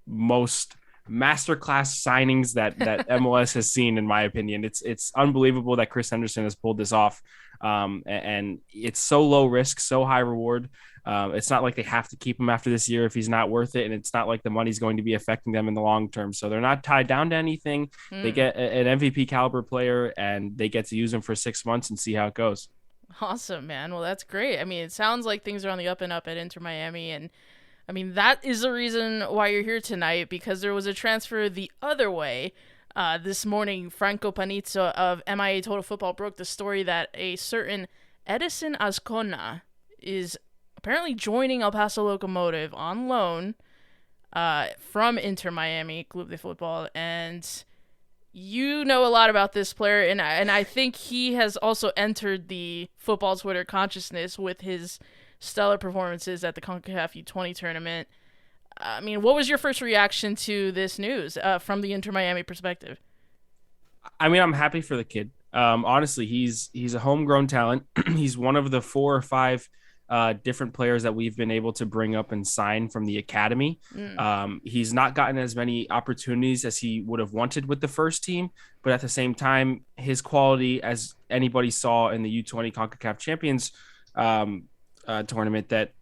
most masterclass signings that MLS has seen, in my opinion. It's unbelievable that Chris Henderson has pulled this off. And it's so low risk, so high reward. It's not like they have to keep him after this year if he's not worth it. And it's not like the money's going to be affecting them in the long term. So they're not tied down to anything. They get an MVP caliber player and they get to use him for 6 months and see how it goes. Awesome, man. Well, that's great. I mean, it sounds like things are on the up and up at Inter Miami, and I mean, that is the reason why you're here tonight, because there was a transfer the other way. This morning, Franco Panizzo of MIA Total Football broke the story that a certain Edison Azcona is apparently joining El Paso Locomotive on loan from Inter Miami Club de Football. And you know a lot about this player, and I think he has also entered the football Twitter consciousness with his stellar performances at the CONCACAF U20 tournament. I mean, what was your first reaction to this news from the Inter Miami perspective? I mean, I'm happy for the kid. Honestly, he's a homegrown talent. He's one of the 4 or 5 different players that we've been able to bring up and sign from the academy. He's not gotten as many opportunities as he would have wanted with the first team, but at the same time, his quality, as anybody saw in the U20 CONCACAF Champions tournament, that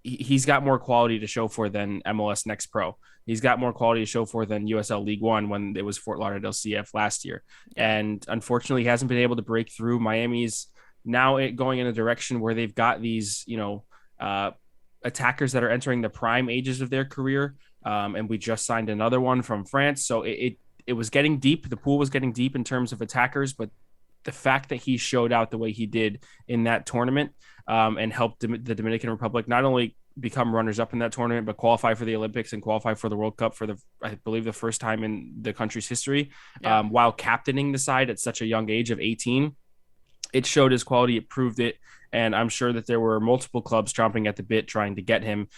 he's got more quality to show for than MLS Next Pro. He's got more quality to show for than USL League One when it was Fort Lauderdale CF last year. And unfortunately, he hasn't been able to break through. Miami's now going in a direction where they've got these, attackers that are entering the prime ages of their career. And we just signed another one from France. So it was getting deep. The pool was getting deep in terms of attackers, but the fact that he showed out the way he did in that tournament and helped the Dominican Republic not only become runners-up in that tournament, but qualify for the Olympics and qualify for the World Cup for I believe the first time in the country's history, while captaining the side at such a young age of 18. It showed his quality. It proved it. And I'm sure that there were multiple clubs chomping at the bit trying to get him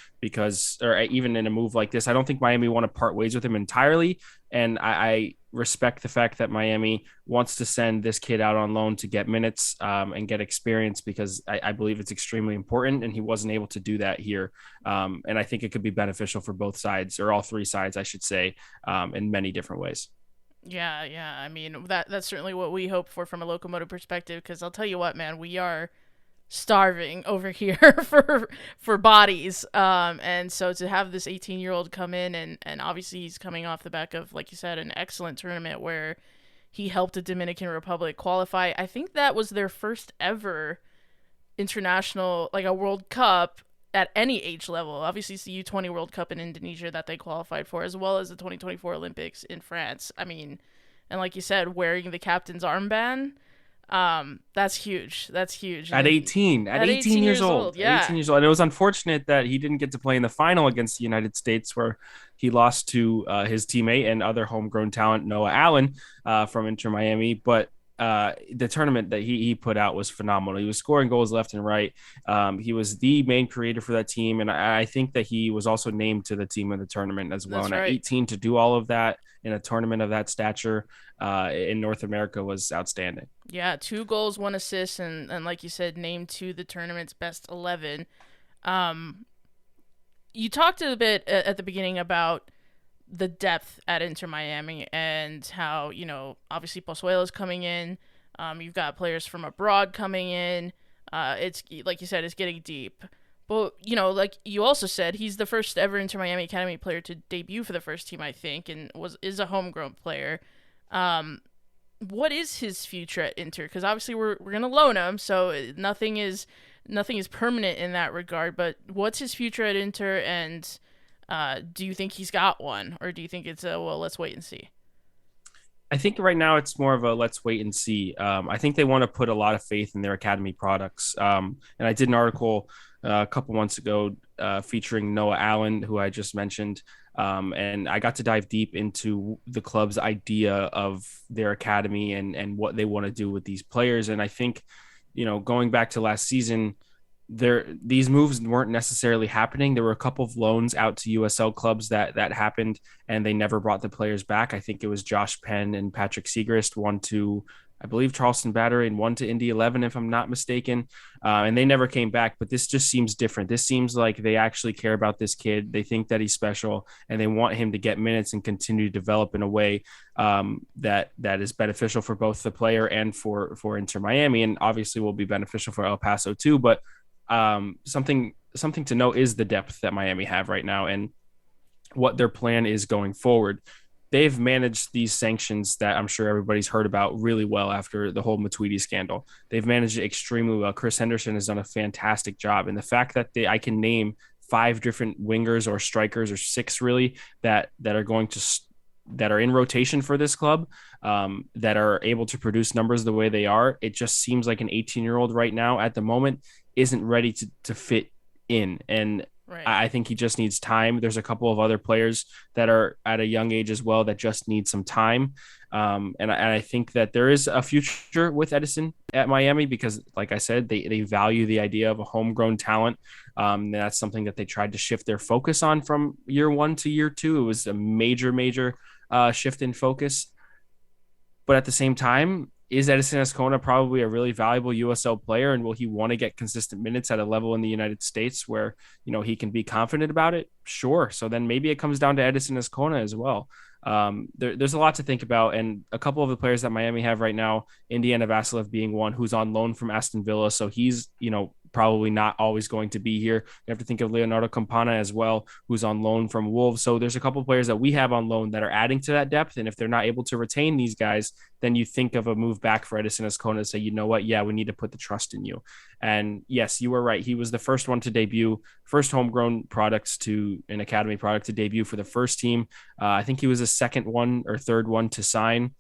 or even in a move like this, I don't think Miami want to part ways with him entirely. And I respect the fact that Miami wants to send this kid out on loan to get minutes and get experience, because I believe it's extremely important. And he wasn't able to do that here. And I think it could be beneficial for both sides, or all 3 sides, I should say, in many different ways. Yeah. I mean, that's certainly what we hope for from a Locomotive perspective, because I'll tell you what, man, we are starving over here for bodies. And so to have this 18-year-old come in, and obviously he's coming off the back of, like you said, an excellent tournament where he helped the Dominican Republic qualify. I think that was their first ever international, like a World Cup at any age level. Obviously, it's the U20 World Cup in Indonesia that they qualified for, as well as the 2024 Olympics in France. I mean, and like you said, wearing the captain's armband, that's huge. That's huge. At 18 years old. Yeah. 18 years old. And it was unfortunate that he didn't get to play in the final against the United States, where he lost to his teammate and other homegrown talent, Noah Allen, from Inter Miami. But the tournament that he put out was phenomenal. He was scoring goals left and right. He was the main creator for that team. And I think that he was also named to the team of the tournament as well. That's and right. At 18 to do all of that in a tournament of that stature in North America was outstanding. Yeah, 2 goals, 1 assist, and like you said, named to the tournament's best 11. You talked a bit at the beginning about the depth at Inter Miami and how, obviously Pozuelo's coming in. You've got players from abroad coming in. It's like you said, it's getting deep. But, like you also said, he's the first ever Inter Miami Academy player to debut for the first team, I think, and is a homegrown player. What is his future at Inter? Because obviously we're going to loan him, so nothing is permanent in that regard. But what's his future at Inter, and do you think he's got one, or do you think it's let's wait and see? I think right now it's more of a let's wait and see. I think they want to put a lot of faith in their academy products. And I did an article a couple months ago featuring Noah Allen, who I just mentioned. And I got to dive deep into the club's idea of their academy and what they want to do with these players. And I think, going back to last season, these moves weren't necessarily happening. There were a couple of loans out to USL clubs that happened, and they never brought the players back. I think it was Josh Penn and Patrick Segrist, one to, I believe, Charleston Battery, and one to Indy 11, if I'm not mistaken. And they never came back, but this just seems different. This seems like they actually care about this kid. They think that he's special, and they want him to get minutes and continue to develop in a way that is beneficial for both the player and for Inter Miami, and obviously will be beneficial for El Paso too. But something to note is the depth that Miami have right now and what their plan is going forward. they've managed these sanctions that I'm sure everybody's heard about really well after the whole Matuidi scandal. They've managed it extremely well. Chris Henderson has done a fantastic job. And the fact that I can name 5 different wingers or strikers, or 6 really, that are in rotation for this club, that are able to produce numbers the way they are. It just seems like an 18-year-old right now at the moment isn't ready to fit in. And Right. I think he just needs time. There's a couple of other players that are at a young age as well that just need some time. And I think that there is a future with Edison at Miami because, like I said, they value the idea of a homegrown talent. That's something that they tried to shift their focus on from year 1 to year 2. It was a major shift in focus. But at the same time, is Edison Azcona probably a really valuable USL player, and will he want to get consistent minutes at a level in the United States where, he can be confident about it? Sure. So then maybe it comes down to Edison Azcona as well. There's a lot to think about, and a couple of the players that Miami have right now, Indiana Vassilev being one, who's on loan from Aston Villa, so he's probably not always going to be here. You have to think of Leonardo Campana as well, who's on loan from Wolves. So there's a couple of players that we have on loan that are adding to that depth, and if they're not able to retain these guys, then you think of a move back for Edison Azcona to say, you know what, yeah, we need to put the trust in you. And yes, you were right. He was the first one to debut, first homegrown products to an academy product to debut for the first team. I think he was the second one or third one to sign,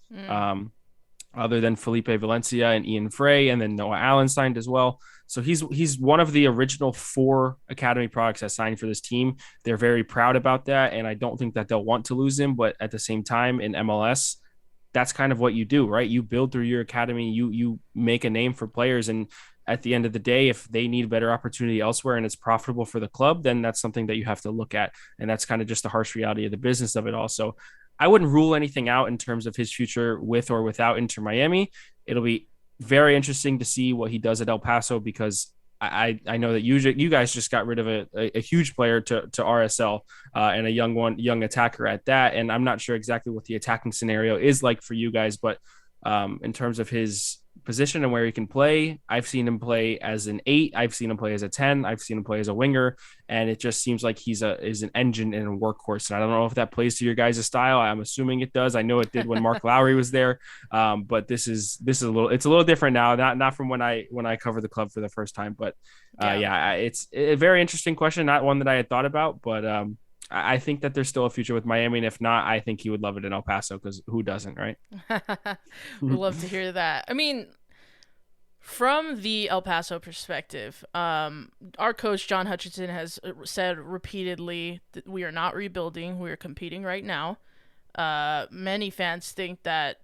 other than Felipe Valencia and Ian Frey, and then Noah Allen signed as well. So he's one of the original 4 academy products that signed for this team. They're very proud about that, and I don't think that they'll want to lose him. But at the same time, in MLS, that's kind of what you do, right? You build through your academy, you make a name for players, and at the end of the day, if they need better opportunity elsewhere and it's profitable for the club, then that's something that you have to look at. And that's kind of just the harsh reality of the business of it all. So I wouldn't rule anything out in terms of his future with or without Inter Miami. It'll be very interesting to see what he does at El Paso, because I know that you guys just got rid of a huge player to RSL, and a young attacker at that. And I'm not sure exactly what the attacking scenario is like for you guys, but in terms of his position and where he can play, I've seen him play as an 8, I've seen him play as a 10, I've seen him play as a winger, and it just seems like is an engine and a workhorse. And I don't know if that plays to your guys' style. I'm assuming it does. I know it did when Mark Lowry was there, but it's a little different now. Not from when I covered the club for the first time, but it's a very interesting question, not one that I had thought about, but I think that there's still a future with Miami, and if not, I think he would love it in El Paso, because who doesn't, right? We'd love to hear that. I mean, from the El Paso perspective, our coach, John Hutchinson, has said repeatedly that we are not rebuilding. We are competing right now. Many fans think that,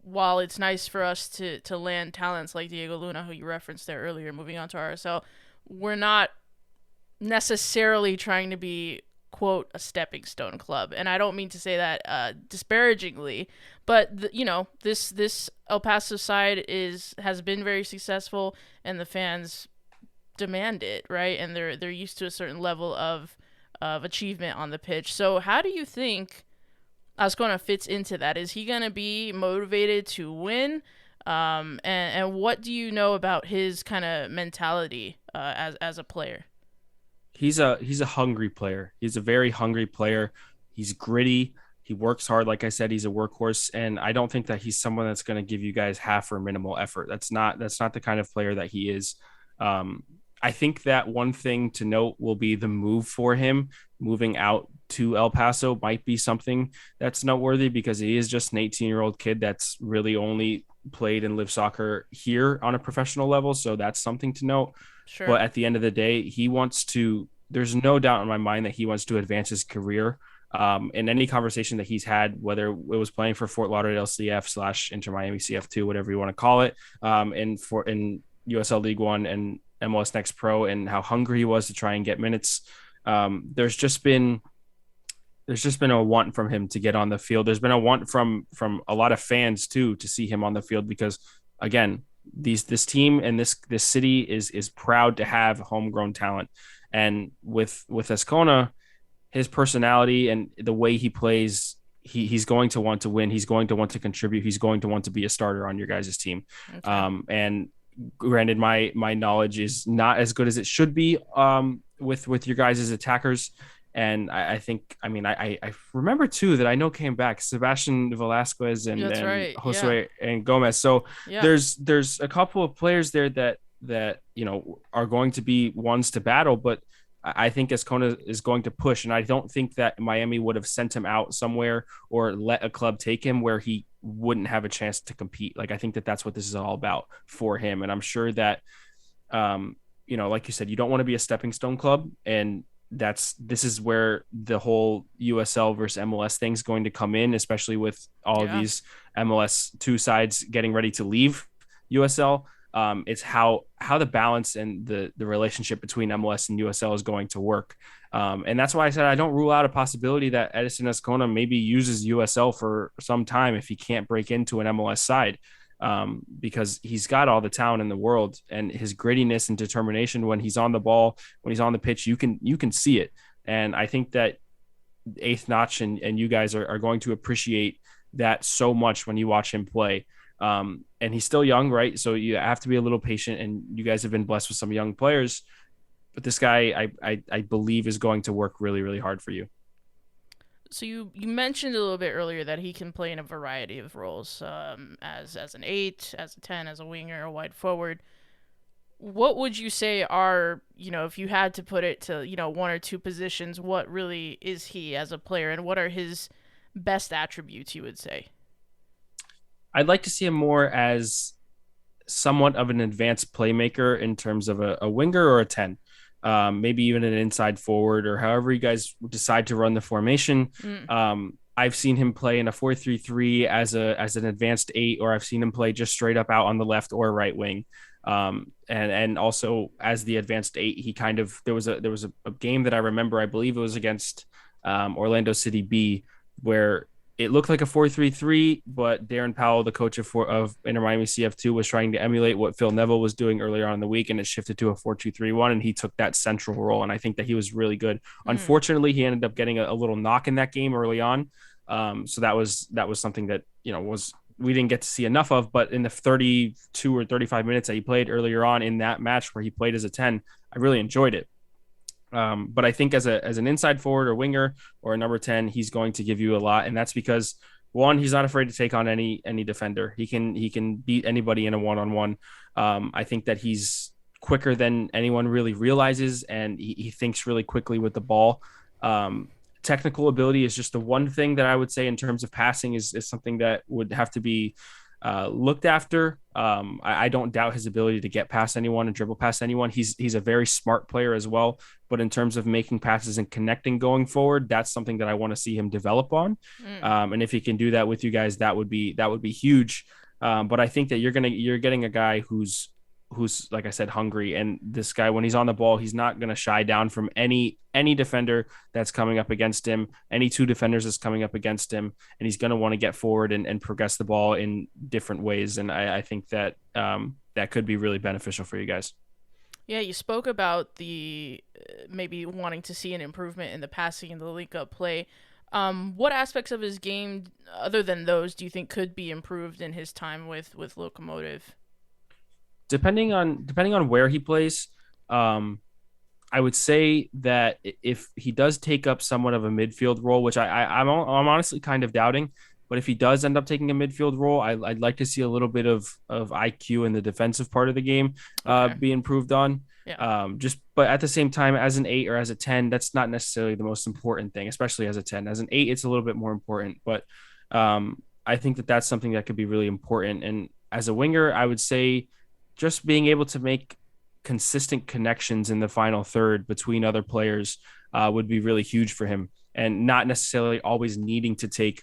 while it's nice for us to land talents like Diego Luna, who you referenced there earlier, moving on to RSL, we're not necessarily trying to be, quote, a stepping stone club. And I don't mean to say that disparagingly, but this El Paso side has been very successful, and the fans demand it, right? And they're used to a certain level of achievement on the pitch. So how do you think Azcona fits into that? Is he going to be motivated to win? And what do you know about his kind of mentality as a player? He's a hungry player. He's a very hungry player. He's gritty. He works hard. Like I said, he's a workhorse, and I don't think that he's someone that's going to give you guys half or minimal effort. That's not the kind of player that he is. I think that one thing to note will be the move for him. Moving out to El Paso might be something that's noteworthy, because he is just an 18-year-old kid that's really only played and lived soccer here on a professional level. So that's something to note. Sure. But at the end of the day, there's no doubt in my mind that he wants to advance his career. In any conversation that he's had, whether it was playing for Fort Lauderdale CF / Inter Miami CF2, whatever you want to call it, in USL League One and MLS Next Pro, and how hungry he was to try and get minutes. There's just been a want from him to get on the field. There's been a want from a lot of fans too to see him on the field, because again, this team and this city is proud to have homegrown talent. And with Azcona, his personality and the way he plays, he's going to want to win. He's going to want to contribute. He's going to want to be a starter on your guys' team. Okay. And granted, my knowledge is not as good as it should be with your guys' attackers And I think, I remember too that I know came back Sebastian Velasquez That's and right. Yeah. Josue and Gomez. So Yeah. there's a couple of players there that are going to be ones to battle, but I think Azcona is going to push, and I don't think that Miami would have sent him out somewhere or let a club take him where he wouldn't have a chance to compete. Like, I think that that's what this is all about for him, and I'm sure that, like you said, you don't want to be a stepping stone club, and this is where the whole USL versus MLS thing is going to come in, especially with all of these MLS two sides getting ready to leave USL. It's how the balance and the relationship between MLS and USL is going to work. And that's why I said I don't rule out a possibility that Edison Azcona maybe uses USL for some time if he can't break into an MLS side, because he's got all the talent in the world, and his grittiness and determination when he's on the ball, when he's on the pitch, you can see it. And I think that Eighth Notch and you guys are going to appreciate that so much when you watch him play. And he's still young, right? So you have to be a little patient, and you guys have been blessed with some young players, but this guy, I believe, is going to work really, really hard for you. So you mentioned a little bit earlier that he can play in a variety of roles, as an 8, as a 10, as a winger, a wide forward. What would you say are, if you had to put it to, one or two positions, what really is he as a player, and what are his best attributes, you would say? I'd like to see him more as somewhat of an advanced playmaker in terms of a winger or a 10. Maybe even an inside forward, or however you guys decide to run the formation. I've seen him play in a 4-3-3 as an advanced 8, or I've seen him play just straight up out on the left or right wing. And also as the advanced 8, he kind of, there was a game that I remember, I believe it was against Orlando City B, where it looked like a 4-3-3, but Darren Powell, the coach of Inter Miami CF2, was trying to emulate what Phil Neville was doing earlier on in the week, and it shifted to a 4-2-3-1, and he took that central role, and I think that he was really good. Unfortunately, he ended up getting a little knock in that game early on, so that was something that we didn't get to see enough of. But in the 32 or 35 minutes that he played earlier on in that match where he played as a 10, I really enjoyed it. But I think as an inside forward or winger or a number 10, he's going to give you a lot. And that's because, one, he's not afraid to take on any defender. He can beat anybody in a one-on-one. I think that he's quicker than anyone really realizes, and he thinks really quickly with the ball. Technical ability is just the one thing that I would say in terms of passing is something that would have to be looked after. I don't doubt his ability to get past anyone and dribble past anyone. He's a very smart player as well, but in terms of making passes and connecting going forward, that's something that I want to see him develop on. And if he can do that with you guys, that would be huge. But I think that you're getting a guy who's, like I said, hungry, and this guy, when he's on the ball, he's not going to shy down from any defender that's coming up against him, any two defenders that's coming up against him, and he's going to want to get forward and progress the ball in different ways. And I think that that could be really beneficial for you guys. Yeah, you spoke about the maybe wanting to see an improvement in the passing and the link-up play. What aspects of his game, other than those, do you think could be improved in his time with Locomotive? Depending on where he plays, I would say that if he does take up somewhat of a midfield role, which I'm honestly kind of doubting, but if he does end up taking a midfield role, I'd like to see a little bit of IQ in the defensive part of the game be improved on. Yeah. But at the same time, as an 8 or as a 10, that's not necessarily the most important thing, especially as a 10. As an 8, it's a little bit more important, but I think that that's something that could be really important. And as a winger, I would say just being able to make consistent connections in the final third between other players would be really huge for him, and not necessarily always needing to take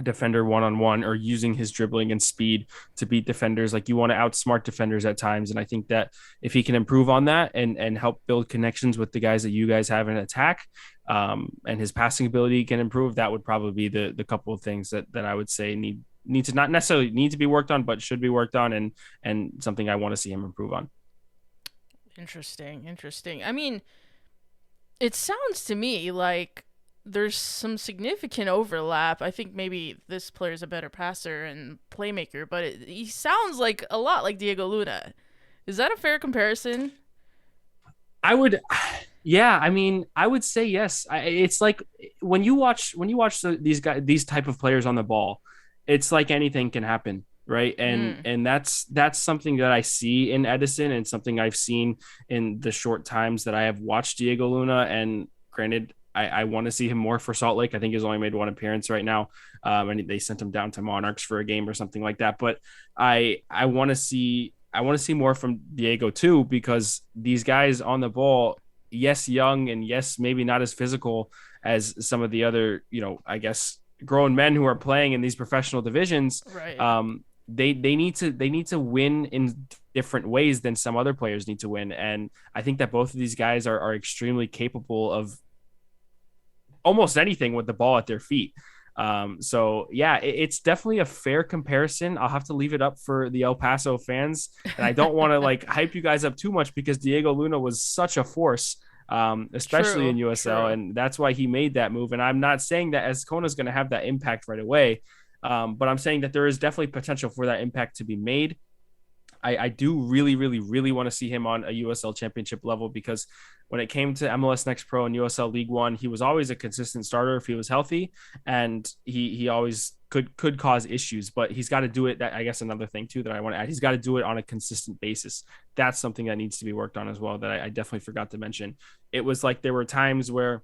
a defender one-on-one or using his dribbling and speed to beat defenders. Like, you want to outsmart defenders at times. And I think that if he can improve on that and help build connections with the guys that you guys have in attack, and his passing ability can improve, that would probably be the couple of things that I would say need to not necessarily need to be worked on, but should be worked on, and something I want to see him improve on. Interesting. I mean, it sounds to me like there's some significant overlap. I think maybe this player's a better passer and playmaker, but he sounds like a lot like Diego Luna. Is that a fair comparison? I would Yeah, I mean, I would say yes. It's like when you watch these type of players on the ball, it's like anything can happen, right? And Mm, and that's something that I see in Edison, and something I've seen in the short times that I have watched Diego Luna. And granted, I want to see him more for Salt Lake. I think he's only made one appearance right now, and they sent him down to Monarchs for a game or something like that. But I want to see. I want to see more from Diego too, because these guys on the ball, yes, young, and yes, maybe not as physical as some of the other, I guess grown men who are playing in these professional divisions. right. They need to win in different ways than some other players need to win. And I think that both of these guys are extremely capable of almost anything with the ball at their feet. So yeah, it's definitely a fair comparison. I'll have to leave it up for the El Paso fans, and I don't want to like hype you guys up too much, because Diego Luna was such a force, especially in USL, True. and that's why he made that move. And I'm not saying that Azcona is going to have that impact right away, but I'm saying that there is definitely potential for that impact to be made. I do really, really, really want to see him on a USL championship level, because when it came to MLS Next Pro and USL League One, he was always a consistent starter if he was healthy, and he always could cause issues. But he's got to do it. That, I guess, another thing too that I want to add, he's got to do it on a consistent basis. That's something that needs to be worked on as well, that I definitely forgot to mention. It was like there were times where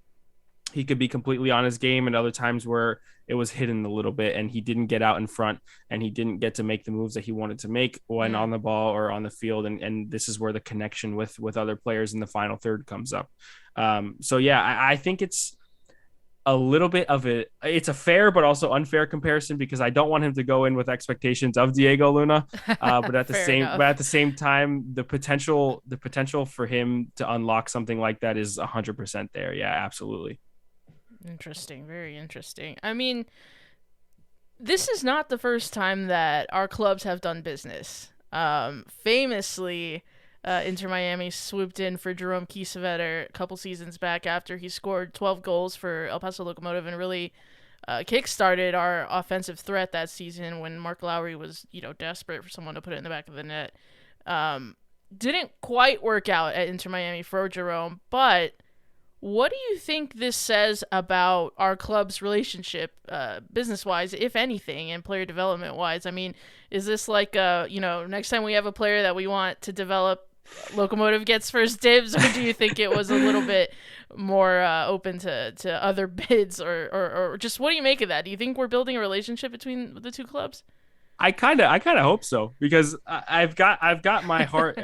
he could be completely on his game, and other times where it was hidden a little bit and he didn't get out in front, and he didn't get to make the moves that he wanted to make when on the ball or on the field. And this is where the connection with other players in the final third comes up. So yeah, I think it's a little bit of it's a fair but also unfair comparison, because I don't want him to go in with expectations of Diego Luna, but at the same time, the potential for him to unlock something like that is 100% there. Yeah, absolutely. Interesting. Very interesting. I mean, this is not the first time that our clubs have done business. Famously, Inter Miami swooped in for Jerome Kiesewetter a couple seasons back after he scored 12 goals for El Paso Locomotive and really kick-started our offensive threat that season when Mark Lowry was, desperate for someone to put it in the back of the net. Didn't quite work out at Inter Miami for Jerome, but what do you think this says about our club's relationship, business-wise, if anything, and player development-wise? I mean, is this like, next time we have a player that we want to develop, Locomotive gets first dibs, or do you think it was a little bit more open to other bids, or just what do you make of that? Do you think we're building a relationship between the two clubs? I kind of hope so, because I've got my heart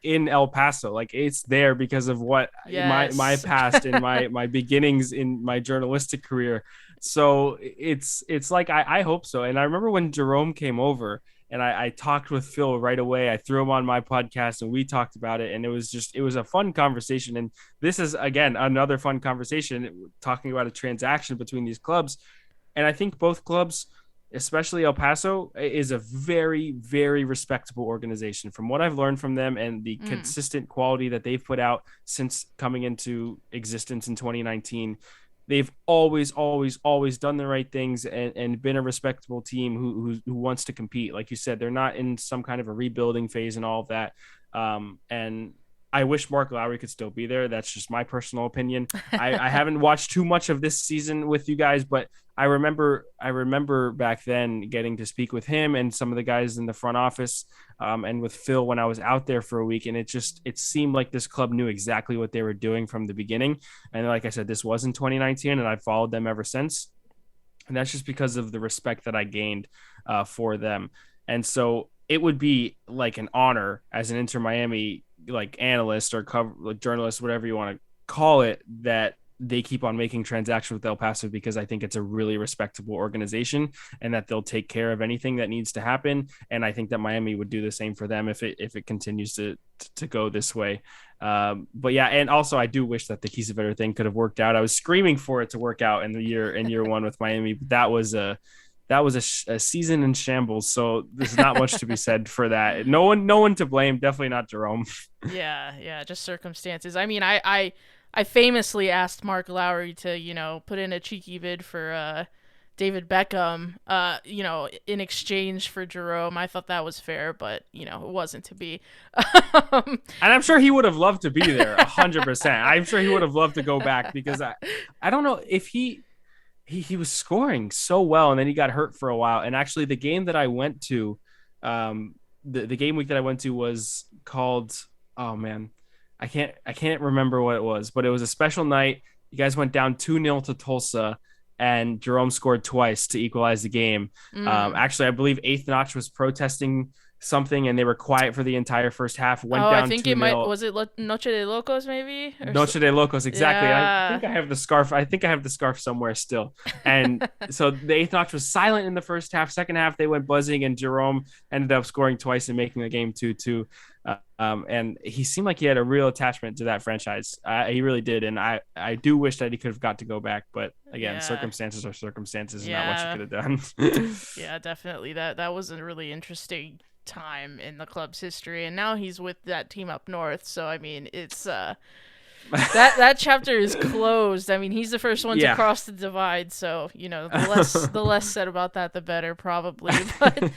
in El Paso. Like, it's there because of what Yes. my past and my beginnings in my journalistic career. So it's like I hope so. And I remember when Jerome came over, and I talked with Phil right away. I threw him on my podcast and we talked about it, and it was a fun conversation. And this is, again, another fun conversation, talking about a transaction between these clubs. And I think both clubs, especially El Paso, is a very, very respectable organization. From what I've learned from them and the consistent quality that they've put out since coming into existence in 2019, they've always done the right things and been a respectable team who wants to compete. Like you said, they're not in some kind of a rebuilding phase and all of that. And I wish Mark Lowry could still be there. That's just my personal opinion. I haven't watched too much of this season with you guys, but I remember back then getting to speak with him and some of the guys in the front office, and with Phil when I was out there for a week. And it seemed like this club knew exactly what they were doing from the beginning. And like I said, this was in 2019, and I've followed them ever since. And that's just because of the respect that I gained for them. And so it would be like an honor as an Inter Miami like analyst or journalist, whatever you want to call it, that they keep on making transactions with El Paso, because I think it's a really respectable organization and that they'll take care of anything that needs to happen. And I think that Miami would do the same for them if it continues to go this way. But yeah, and also I do wish that the Kiesewetter thing could have worked out. I was screaming for it to work out in year one with Miami, but that was a season in shambles. So there's not much to be said for that. No one to blame. Definitely not Jerome. Yeah, just circumstances. I mean, I famously asked Mark Lowry to, put in a cheeky bid for David Beckham, in exchange for Jerome. I thought that was fair, but it wasn't to be. And I'm sure he would have loved to be there 100%. I'm sure he would have loved to go back, because I don't know if he was scoring so well, and then he got hurt for a while. And actually the game that I went to, the game week that I went to was called, oh man, I can't remember what it was, but it was a special night. You guys went down 2-0 to Tulsa, and Jerome scored twice to equalize the game. Actually, I believe Eighth Notch was protesting something, and they were quiet for the entire first half. Down I think 2-0. Was it Noche de Locos maybe? Noche de Locos, exactly. Yeah. I think I have the scarf somewhere still. And so the Eighth Notch was silent in the first half. Second half, they went buzzing, and Jerome ended up scoring twice and making the game 2-2. And he seemed like he had a real attachment to that franchise. He really did. And I do wish that he could have got to go back. But again, circumstances are circumstances, not what you could have done. Yeah, definitely. That was a really interesting time in the club's history. And now he's with that team up north. So, I mean, it's that chapter is closed. I mean, he's the first one to cross the divide. So, the less said about that, the better, probably. But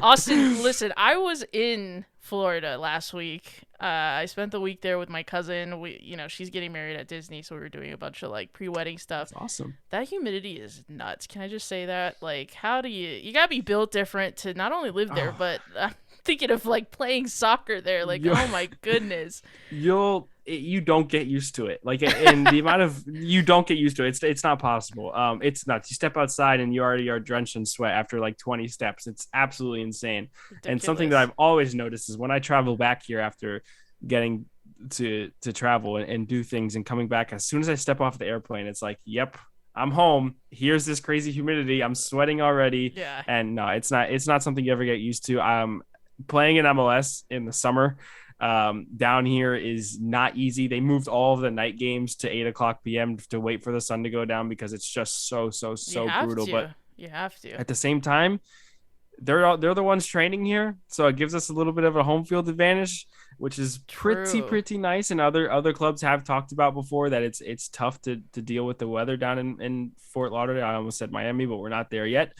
Austin, listen, I was in Florida last week. I spent the week there with my cousin. She's getting married at Disney, so we were doing a bunch of like pre-wedding stuff. That's awesome. That humidity is nuts. Can I just say that? Like, how do you gotta be built different to not only live there, but I'm thinking of like playing soccer there. Like, oh my goodness. You don't get used to it. Like, and the amount of you don't get used to it. It's not possible. It's nuts. You step outside and you already are drenched in sweat after like 20 steps. It's absolutely insane. Ridiculous. And something that I've always noticed is when I travel back here after getting to travel and do things and coming back, as soon as I step off the airplane, it's like, yep, I'm home. Here's this crazy humidity. I'm sweating already. Yeah. And no, it's not something you ever get used to. Playing in MLS in the summer down here is not easy. They moved all of the night games to 8:00 p.m. to wait for the sun to go down because it's just so brutal. But you have to. At the same time, they're the ones training here, so it gives us a little bit of a home field advantage, which is pretty nice. And other clubs have talked about before that it's tough to deal with the weather down in Fort Lauderdale. I almost said Miami, but we're not there yet.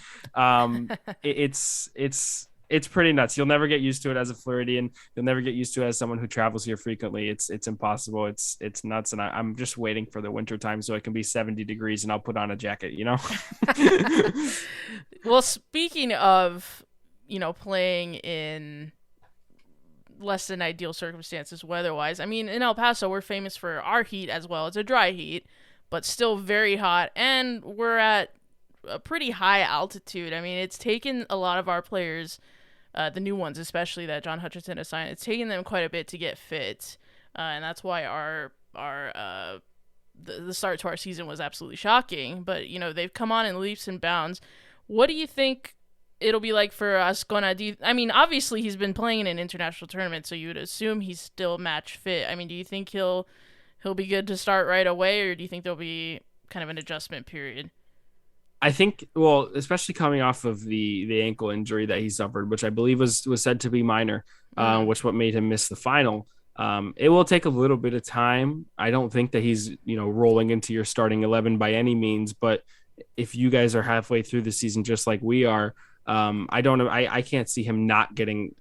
It's pretty nuts. You'll never get used to it as a Floridian. You'll never get used to it as someone who travels here frequently. It's impossible. It's nuts. And I'm just waiting for the winter time so it can be 70 degrees and I'll put on a jacket, Well, speaking of, playing in less than ideal circumstances weather-wise, I mean, in El Paso, we're famous for our heat as well. It's a dry heat, but still very hot. And we're at a pretty high altitude. I mean, it's taken a lot of our players, the new ones especially that John Hutchinson has signed, it's taken them quite a bit to get fit, and that's why the start to our season was absolutely shocking. But they've come on in leaps and bounds. What do you think it'll be like for Azcona? I mean, obviously he's been playing in an international tournament, so you would assume he's still match fit. I mean, do you think he'll be good to start right away, or do you think there'll be kind of an adjustment period? I think, well, especially coming off of the ankle injury that he suffered, which I believe was said to be minor, which what made him miss the final. It will take a little bit of time. I don't think that he's, rolling into your starting 11 by any means, but if you guys are halfway through the season, just like we are, I don't know. I can't see him not getting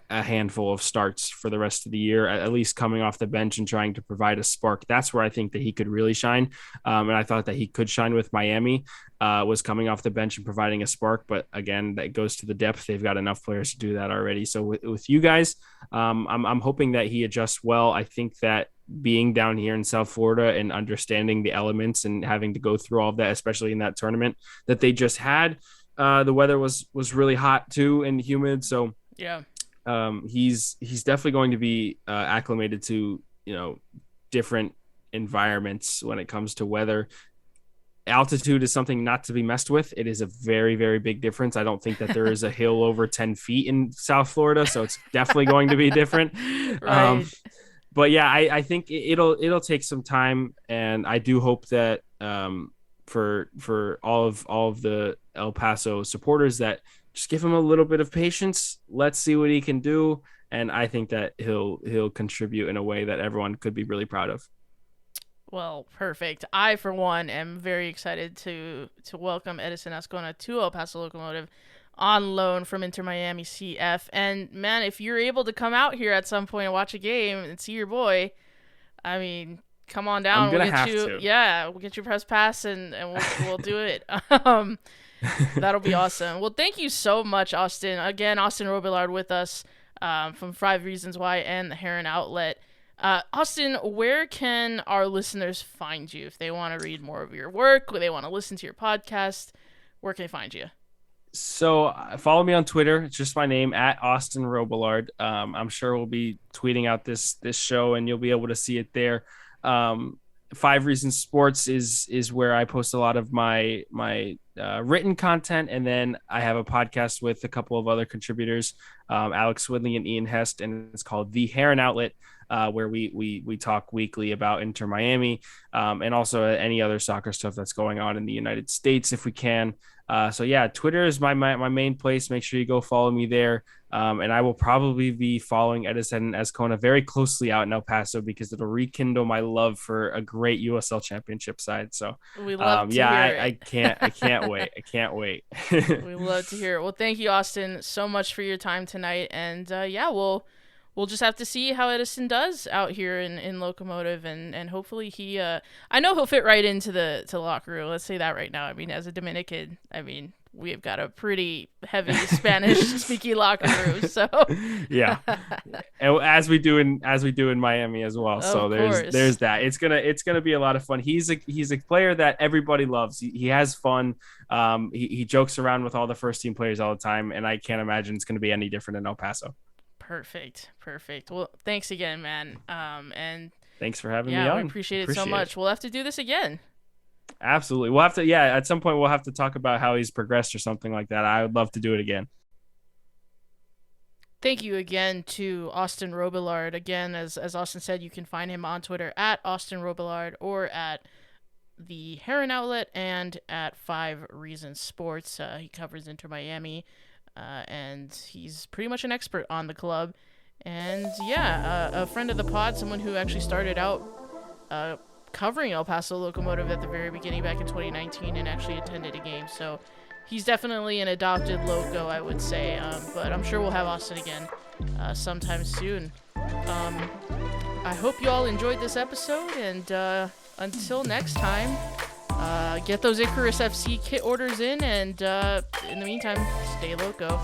a handful of starts for the rest of the year, at least coming off the bench and trying to provide a spark. That's where I think that he could really shine. And I thought that he could shine with Miami, was coming off the bench and providing a spark. But again, that goes to the depth. They've got enough players to do that already. So with you guys, I'm hoping that he adjusts well. I think that being down here in South Florida and understanding the elements and having to go through all of that, especially in that tournament that they just had, the weather was really hot too and humid. So yeah, he's definitely going to be acclimated to different environments when it comes to weather. Altitude is something not to be messed with. It is a very, very big difference. I don't think that there is a hill over 10 feet in South Florida, so it's definitely going to be different. Right. But yeah, I think it'll take some time, and I do hope that for all of the El Paso supporters that just give him a little bit of patience. Let's see what he can do, and I think that he'll contribute in a way that everyone could be really proud of. Well, perfect. I, for one, am very excited to welcome Edison Azcona to El Paso Locomotive on loan from Inter Miami CF. And, man, if you're able to come out here at some point and watch a game and see your boy, I mean, come on down. I'm gonna we'll get have you, to. Yeah, we'll get you press pass and we'll do it. That'll be awesome. Well, thank you so much, Austin. Again, Austin Robillard with us from 5 Reasons Why and the Heron Outlet. Austin, where can our listeners find you if they want to read more of your work, or they want to listen to your podcast? Where can they find you? So follow me on Twitter. It's just my name, at Austin Robillard. I'm sure we'll be tweeting out this show, and you'll be able to see it there. 5 Reasons Sports is where I post a lot of my written content, and then I have a podcast with a couple of other contributors, Alex Swidley and Ian Hest, and it's called The Heron Outlet, where we talk weekly about Inter Miami, and also any other soccer stuff that's going on in the United States if we can. So yeah, Twitter is my main place. Make sure you go follow me there. And I will probably be following Edison Azcona very closely out in El Paso, because it'll rekindle my love for a great USL Championship side. So we love to hear it. I can't wait. I can't wait. We love to hear it. Well, thank you, Austin, so much for your time tonight. And we'll just have to see how Edison does out here in Locomotive, and hopefully he I know he'll fit right into the locker room. Let's say that right now. I mean, as a Dominican, we've got a pretty heavy Spanish speaking locker room. So yeah, and as we do in Miami as well. So there's that. It's gonna be a lot of fun. He's a player that everybody loves. He has fun. He jokes around with all the first team players all the time, and I can't imagine it's gonna be any different in El Paso. Perfect. Well, thanks again, man. And thanks for having me on. Yeah, we appreciate it so much. We'll have to do this again. Absolutely. We'll have to, at some point we'll have to talk about how he's progressed or something like that. I would love to do it again. Thank you again to Austin Robillard. Again, as Austin said, you can find him on Twitter at Austin Robillard, or at the Heron Outlet, and at 5 Reasons Sports. He covers Inter Miami. And he's pretty much an expert on the club. And a friend of the pod, someone who actually started out covering El Paso Locomotive at the very beginning back in 2019 and actually attended a game. So he's definitely an adopted Loco, I would say. But I'm sure we'll have Austin again sometime soon. I hope you all enjoyed this episode, and until next time, get those Icarus FC kit orders in, and in the meantime, stay loco.